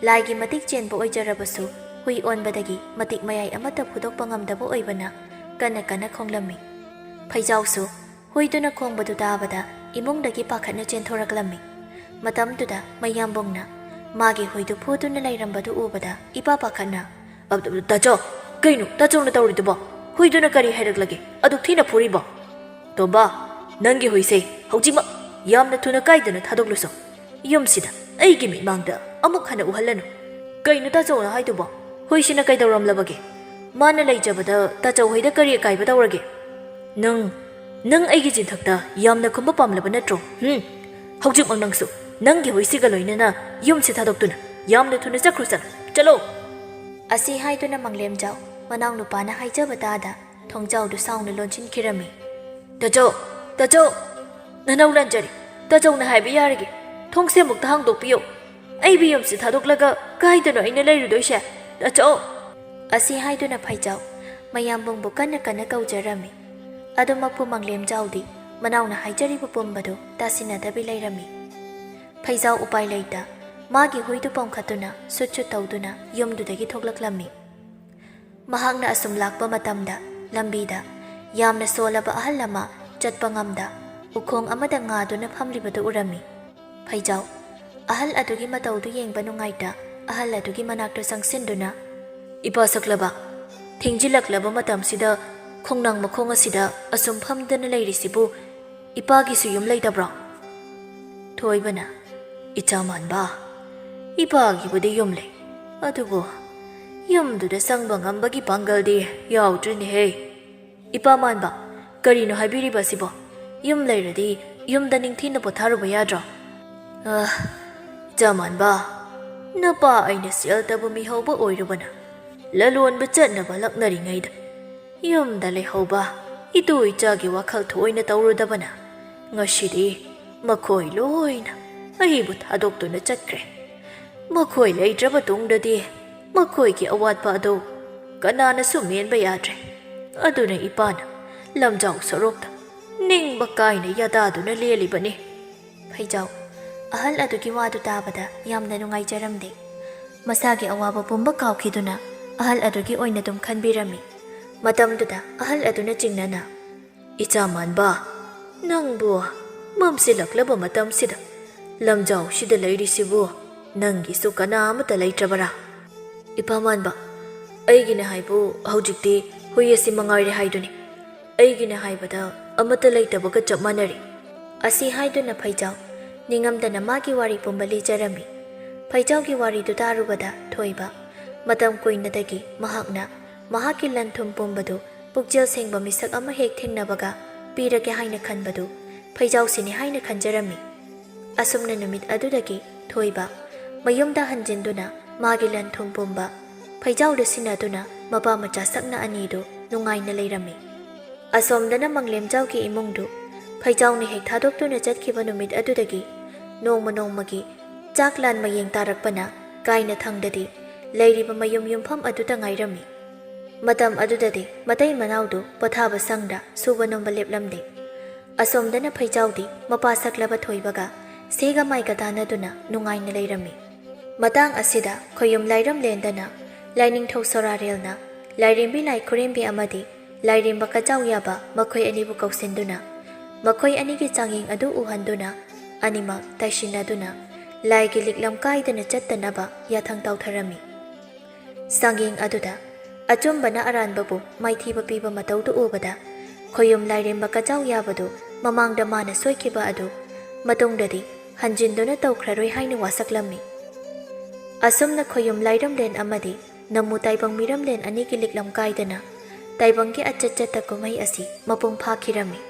ꯂꯥꯏꯒꯤ ꯃꯇꯤꯛ ꯆꯦꯟꯕ ꯑꯣꯏꯖꯔꯕꯁꯨ ꯍꯨꯏ ꯑꯣꯟꯕꯗꯒꯤ ꯃꯇꯤꯛ ꯃꯌꯥꯏ ꯑꯃꯠꯇ ꯐꯨꯗꯣꯛꯄ ꯉꯝꯗꯕ ꯑꯣꯏꯕꯅ ꯀꯟꯅ ꯀꯟꯅ ꯈꯣꯡꯂꯝꯃꯤ ꯐꯩꯖꯥꯎꯁꯨ ꯍꯨꯏꯗꯨꯅ ꯈꯣꯡꯕꯗꯨ ꯇꯥꯕꯗ ꯏꯃꯨꯡꯗꯒꯤ ꯄꯥꯈꯠꯅ ꯆꯦꯟꯊꯣꯔꯛꯂꯝꯃꯤ ꯃꯇꯝꯗꯨꯗ ꯃꯌꯥꯝꯕꯨꯡꯅ ꯃꯥꯒꯤ ꯍꯨꯏꯗꯨ ꯐꯨꯗꯨꯅ ꯂꯩꯔꯝꯕꯗꯨ ꯎꯕꯗ ꯏꯄꯥ ꯄꯥꯈꯠꯅ ꯇꯥꯆꯧ ꯀꯩꯅꯣ ꯇꯥꯆꯧꯅ ꯇꯧꯔꯤꯗꯨꯕꯣ ꯍꯨꯏꯗꯨꯅ ꯀꯔꯤ ꯍꯥꯏꯔꯛꯂꯒꯦ ꯑꯗꯨꯛ ꯊꯤꯅ ꯐꯨꯔꯤꯕꯣ ꯇꯣꯝꯕꯥ ꯅꯪꯒꯤ ꯍꯨꯏꯁꯦ ꯍꯧꯖꯤꯛꯃꯛ ꯌꯥꯝꯅ ꯊꯨꯅ ꯀꯥꯏꯗꯅ ꯊꯥꯗꯣꯛꯂꯨꯁꯣ ꯌꯨꯝꯁꯤꯗ ꯑꯩꯒꯤ ꯃꯤꯠꯃꯥꯡꯗ ꯑꯃꯨꯛ ꯍꯟꯅ ꯎꯍꯜꯂꯅꯨ ꯀꯩꯅꯣ ꯇꯥꯆꯧꯅ ꯍꯥꯏꯗꯨꯕꯣ ꯍꯨꯏꯁꯤꯅ ꯀꯩꯗꯧꯔꯝꯂꯕꯒꯦ ꯃꯥꯅ ꯂꯩꯖꯕꯗ ꯇꯥꯆꯧ ꯍꯣꯏꯗ ꯀꯔꯤ ꯑꯀꯥꯏꯕ ꯇꯧꯔꯒꯦ ꯅꯪ ꯑꯩꯒꯤ ꯆꯤꯟꯊꯛꯇ ꯌꯥꯝꯅ ꯈꯨꯝꯕ ꯄꯥꯝꯂꯕ ꯅꯠꯇ꯭ꯔꯣ ꯍꯧꯖꯤꯛꯃꯛ ꯅꯪꯁꯨ ꯅꯪꯒꯤ ꯍꯨꯏꯁꯤꯒ ꯂꯣꯏꯅꯅ ꯌꯨꯝꯁꯤ ꯊꯥꯗꯣꯛꯇꯨꯅ ꯌꯥꯝꯅ ꯊꯨꯅ ꯆꯠꯈ꯭ꯔꯣ ꯆꯠꯂꯣ ꯑꯁꯤ ꯍꯥꯏꯗꯨꯅ ꯃꯪꯂꯦꯝꯖꯥꯎ ꯃꯅꯥꯎ ꯅꯨꯄꯥꯅ ꯍꯥꯏꯖꯕ ꯇꯥꯗ ꯊꯣꯡꯖꯥꯎꯗꯨ ꯁꯥꯎꯅ ꯂꯣꯟꯁꯤꯟꯈꯤꯔꯝꯃꯤ ꯇꯥꯆꯧ ꯅꯅꯧ ꯂꯟꯖꯔꯤ ꯇꯥꯆꯧꯅ ꯍꯥꯏꯕ ꯌꯥꯔꯒꯦ ꯊꯣꯡꯁꯦ ꯑꯃꯨꯛꯇ ꯍꯥꯡꯗꯣꯛꯄꯤꯌꯣ ꯑꯩꯕꯨ ꯌꯨꯝꯁꯤ ꯊꯥꯗꯣꯛꯂꯒ ꯀꯥꯏꯗꯅꯣ ꯑꯩꯅ ꯂꯩꯔꯨꯗꯣꯏꯁꯦ ꯇꯥꯆꯧ ꯑꯁꯤ ꯍꯥꯏꯗꯨꯅ ꯐꯩꯖꯥꯎ ꯃꯌꯥꯝꯕꯨꯡꯕꯨ ꯀꯟꯅ ꯀꯟꯅ ꯀꯧꯖꯔꯝꯃꯤ ꯑꯗꯨꯃꯛꯄꯨ ꯃꯪꯂꯦꯝꯖꯥꯎꯗꯤ ꯃꯅꯥꯎꯅ ꯍꯥꯏꯖꯔꯤꯕ ꯄꯨꯝꯕꯗꯨ ꯇꯥꯁꯤꯟꯅꯗꯕꯤ ꯂꯩꯔꯝꯃꯤ ꯐꯩꯖꯥꯎ ꯎꯄꯥꯏ ꯂꯩꯇ ꯃꯥꯒꯤ ꯍꯨꯏꯗꯨ ꯄꯣꯝꯈꯠꯇꯨꯅ ꯁꯨꯠ ꯇꯧꯗꯨꯅ ꯌꯨꯝꯗꯨꯗꯒꯤ ꯊꯣꯛꯂꯛꯂꯝꯃꯤ ꯃꯍꯥꯛꯅ ꯑꯁꯨꯝ ꯂꯥꯛꯄ ꯃꯇꯝꯗ ꯂꯝꯕꯤꯗ ꯌꯥꯝꯅ ꯁꯣꯜꯂꯕ ꯑꯍꯜ ꯑꯃ ꯆꯠꯄ ꯉꯝꯗ ꯎꯈꯣꯡ ꯑꯃꯗ ꯉꯥꯗꯨꯅ ꯐꯝꯂꯤꯕꯗꯨ ꯎꯔꯝꯃꯤ ꯐꯩꯖꯥꯎ ꯑꯍꯜ ꯑꯗꯨꯒꯤ ꯃꯇꯧꯗꯨ ꯌꯦꯡꯕ ꯅꯨꯡꯉꯥꯏꯇ ꯑꯍꯜ ꯑꯗꯨꯒꯤ ꯃꯅꯥꯛꯇ ꯆꯪꯁꯤꯟꯗꯨꯅ ꯏꯄꯥ ꯁꯛꯂꯕ ꯊꯦꯡꯖꯤꯜꯂꯛꯂꯕ ꯃꯇꯝꯁꯤꯗ ꯈꯣꯡꯅꯥꯡ ꯃꯈꯣꯡ ꯑꯁꯤꯗ ꯑꯁꯨꯝ ꯐꯝꯗꯅ ꯂꯩꯔꯤꯁꯤꯕꯨ ꯏꯄꯥꯒꯤꯁꯨ ꯌꯨꯝ ꯂꯩꯇꯕ꯭ꯔꯣ ꯊꯣꯏꯕꯅ ꯏꯆꯥ ꯃꯥꯟꯕ ꯏꯄꯥꯒꯤꯕꯨꯗꯤ ꯌꯨꯝ ꯂꯩ ꯑꯗꯨꯕꯨ ꯌꯨꯝꯗꯨꯗ ꯆꯪꯕ ꯉꯝꯕꯒꯤ ꯄꯥꯡꯒꯜꯗꯤ ꯌꯥꯎꯗ꯭ꯔꯤꯅꯦꯍꯦ ꯏꯄꯥ ꯃꯥꯟꯕ ꯀꯔꯤꯅꯣ ꯍꯥꯏꯕꯤꯔꯤꯕ ꯑꯁꯤꯕꯣ ꯌꯨꯝ ꯂꯩꯔꯗꯤ ꯌꯨꯝꯗ ꯅꯤꯡꯊꯤꯅ ꯄꯣꯊꯥꯔꯨꯕ ꯌꯥꯗ꯭ꯔꯣ ꯏꯆꯥ ꯃꯥꯟꯕ ꯅꯄꯥ ꯑꯩꯅ ꯁꯦꯜꯇꯕꯨ ꯃꯤꯍꯧꯕ ꯑꯣꯏꯔꯨꯕꯅ ꯂꯂꯣꯟꯕ ꯆꯠꯅꯕ ꯂꯛꯅꯔꯤꯉꯩꯗ ꯌꯨꯝꯗ ꯂꯩꯍꯧꯕ ꯏꯇꯨ ꯏꯆꯥꯒꯤ ꯋꯥꯈꯜ ꯊꯣꯏꯅ ꯇꯧꯔꯨꯗꯕꯅ ꯉꯁꯤꯗꯤ ꯃꯈꯣꯏ ꯂꯣꯏꯅ ꯑꯩꯕꯨ ꯊꯥꯗꯣꯛꯇꯨꯅ ꯆꯠꯈ꯭ꯔꯦ ꯃꯈꯣꯏ ꯂꯩꯇ꯭ꯔꯕ ꯇꯨꯡꯗꯗꯤ ꯃꯈꯣꯏꯒꯤ ꯑꯋꯥꯠꯄ ꯑꯗꯨ ꯀꯅꯥꯅꯁꯨ ꯃꯦꯟꯕ ꯌꯥꯗ꯭ꯔꯦ ꯑꯗꯨꯅ ꯏꯄꯥꯅ ꯂꯝꯖꯥꯎ ꯁꯣꯔꯣꯛꯇ ꯅꯤꯡꯕ ꯀꯥꯏꯅ ꯌꯥꯗꯥꯗꯨꯅ ꯂꯦꯜꯂꯤꯕꯅꯤ ꯐꯩꯖꯥꯎ ꯑꯍꯜ ꯑꯗꯨꯒꯤ ꯋꯥꯗꯨ ꯇꯥꯕꯗ ꯌꯥꯝꯅ ꯅꯨꯡꯉꯥꯏꯖꯔꯝꯗꯦ ꯃꯁꯥꯒꯤ ꯑꯋꯥꯕ ꯄꯨꯝꯕ ꯀꯥꯎꯈꯤꯗꯨꯅ ꯑꯍꯜ ꯑꯗꯨꯒꯤ ꯑꯣꯏꯅ ꯑꯗꯨꯝ ꯈꯟꯕꯤꯔꯝꯃꯤ ꯃꯇꯝꯗꯨꯗ ꯑꯍꯜ ꯑꯗꯨꯅ ꯆꯤꯡꯅꯅ ꯏꯆꯥ ꯃꯥꯟꯕ ꯅꯪꯕꯨ ꯃꯝꯁꯤꯜꯂꯛꯂꯕ ꯃꯇꯝꯁꯤꯗ ꯂꯝꯖꯥꯎꯁꯤꯗ ꯂꯩꯔꯤꯁꯤꯕꯨ ꯅꯪꯒꯤꯁꯨ ꯀꯅꯥ ꯑꯃꯠꯇ ꯂꯩꯇ꯭ꯔꯕꯔꯥ ꯏꯄꯥ ꯃꯥꯟꯕ ꯑꯩꯒꯤꯅ ꯍꯥꯏꯕꯨ ꯍꯧꯖꯤꯛꯇꯤ ꯍꯨꯏ ꯑꯁꯤ ꯃꯉꯥꯏꯔꯦ ꯍꯥꯏꯗꯨꯅꯤ ꯑꯩꯒꯤꯅ ꯍꯥꯏꯕꯗ ꯑꯃꯠꯇ ꯂꯩꯇꯕꯒ ꯆꯞ ꯃꯥꯟꯅꯔꯤ ꯑꯁꯤ ꯍꯥꯏꯗꯨꯅ ꯐꯩꯖꯥꯎ ꯅꯤꯡꯉꯝꯗꯅ ꯃꯥꯒꯤ ꯋꯥꯔꯤ ꯄꯨꯝꯕ ꯂꯤꯖꯔꯝꯃꯤ ꯐꯩꯖꯥꯎꯒꯤ ꯋꯥꯔꯤꯗꯨ ꯇꯥꯔꯨꯕꯗ ꯊꯣꯏꯕ ꯃꯇꯝ ꯀꯨꯏꯅꯗꯒꯤ ꯃꯍꯥꯛꯅ ꯃꯍꯥꯛꯀꯤ ꯂꯟ ꯊꯨꯝ ꯄꯨꯝꯕꯗꯨ ꯄꯨꯛꯆꯦꯜ ꯁꯦꯡꯕ ꯃꯤꯁꯛ ꯑꯃ ꯍꯦꯛ ꯊꯦꯡꯅꯕꯒ ꯄꯤꯔꯒꯦ ꯍꯥꯏꯅ ꯈꯟꯕꯗꯨ ꯐꯩꯖꯥꯎꯁꯤꯅꯤ ꯍꯥꯏꯅ ꯈꯟꯖꯔꯝꯃꯤ ꯑꯁꯨꯝꯅ ꯅꯨꯃꯤꯠ ꯑꯗꯨꯗꯒꯤ ꯊꯣꯏꯕ ꯃꯌꯨꯝꯗ ꯍꯟꯖꯤꯟꯗꯨꯅ ꯃꯥꯒꯤ ꯂꯟ ꯊꯨꯝ ꯄꯨꯝꯕ ꯐꯩꯖꯥꯎꯗ ꯁꯤꯟꯅꯗꯨꯅ ꯃꯄꯥ ꯃꯆꯥ ꯁꯛꯅ ꯑꯅꯤꯗꯨ ꯅꯨꯡꯉꯥꯏꯅ ꯂꯩꯔꯝꯃꯤ ꯑꯁꯣꯝꯗꯅ ꯃꯪꯂꯦꯝꯖꯥꯎꯒꯤ ꯏꯃꯨꯡꯗꯨ ꯐꯩꯖꯥꯎꯅ ꯍꯦꯛ ꯊꯥꯗꯣꯛꯇꯨꯅ ꯆꯠꯈꯤꯕ ꯅꯨꯃꯤꯠ ꯑꯗꯨꯗꯒꯤ ꯅꯣꯡꯃ ꯅꯣꯡꯃꯒꯤ ꯆꯥꯛ ꯂꯥꯟ ꯃꯌꯦꯡ ꯇꯥꯔꯛꯄꯅ ꯀꯥꯏꯅ ꯊꯪꯗꯗꯤ ꯂꯩꯔꯤꯕ ꯃꯌꯨꯝ ꯌꯨꯝꯐꯝ ꯑꯗꯨꯗ ꯉꯥꯏꯔꯝꯃꯤ ꯃꯇꯝ ꯑꯗꯨꯗꯗꯤ ꯃꯇꯩ ꯃꯅꯥꯎꯗꯨ ꯄꯣꯊꯥꯕ ꯁꯪꯗ ꯁꯨꯕ ꯅꯣꯝꯕ ꯂꯦꯞꯂꯝꯗꯦ ꯑꯁꯣꯝꯗꯅ ꯐꯩꯖꯥꯎꯗꯤ ꯃꯄꯥ ꯁꯛꯂꯕ ꯊꯣꯏꯕꯒ ꯁꯦꯒ ꯃꯥꯏꯒ ꯇꯥꯟꯅꯗꯨꯅ ꯅꯨꯡꯉꯥꯏꯅ ꯂꯩꯔꯝꯃꯤ ꯃꯇꯥꯡ ꯑꯁꯤꯗ ꯈꯣꯌꯨꯝ ꯂꯥꯏꯔꯝꯂꯦꯟꯗꯅ ꯂꯥꯏꯅꯤꯡꯊꯧ ꯁꯣꯔꯥꯔꯦꯜꯅ ꯂꯥꯏꯔꯦꯝꯕꯤ ꯂꯥꯏ ꯈꯨꯔꯦꯝꯕꯤ ꯑꯃꯗꯤ ꯂꯥꯏꯔꯦꯝꯕ ꯀꯆꯥꯎ ꯌꯥꯕ ꯃꯈꯣꯏ ꯑꯅꯤꯕꯨ ꯀꯧꯁꯤꯟꯗꯨꯅ ꯃꯈꯣꯏ ꯑꯅꯤꯒꯤ ꯆꯥꯡꯌꯦꯡ ꯑꯗꯨ ꯎꯍꯟꯗꯨꯅ ꯑꯅꯤꯃꯛ ꯇꯥꯏꯁꯤꯟꯅꯗꯨꯅ ꯂꯥꯏꯒꯤ ꯂꯤꯛꯂꯝ ꯀꯥꯏꯗꯅ ꯆꯠꯇꯅꯕ ꯌꯥꯊꯪ ꯇꯧꯊꯔꯝꯃꯤ ꯆꯥꯡꯌꯦꯡ ꯑꯗꯨꯗ ꯑꯆꯨꯝꯕꯅ ꯑꯔꯥꯟꯕꯕꯨ ꯃꯥꯏꯊꯤꯕ ꯄꯤꯕ ꯃꯇꯧꯗꯨ ꯎꯕꯗ ꯈꯣꯌꯨꯝ ꯂꯥꯏꯔꯦꯝꯕ ꯀꯆꯥꯎ ꯌꯥꯕꯗꯨ ꯃꯃꯥꯡꯗ ꯃꯥꯅ ꯁꯣꯏꯈꯤꯕ ꯑꯗꯨ ꯃꯇꯨꯡꯗꯗꯤ ꯍꯟꯖꯤꯟꯗꯨꯅ ꯇꯧꯈ꯭ꯔꯔꯣꯏ ꯍꯥꯏꯅ ꯋꯥꯁꯛꯂꯝꯃꯤ ꯑꯁꯨꯝꯅ ꯈꯣꯌꯨꯝ ꯂꯥꯏꯔꯝꯂꯦꯟ ꯑꯃꯗꯤ ꯅꯝꯃꯨ ꯇꯥꯏꯕꯪ ꯃꯤꯔꯝꯂꯦꯟ ꯑꯅꯤꯒꯤ ꯂꯤꯛꯂꯝ ꯀꯥꯏꯗꯅ ꯇꯥꯏꯕꯪꯒꯤ ꯑꯆꯠ ꯆꯠꯇ ꯀꯨꯝꯍꯩ ꯑꯁꯤ ꯃꯄꯨꯡ ꯐꯥꯈꯤꯔꯝꯃꯤ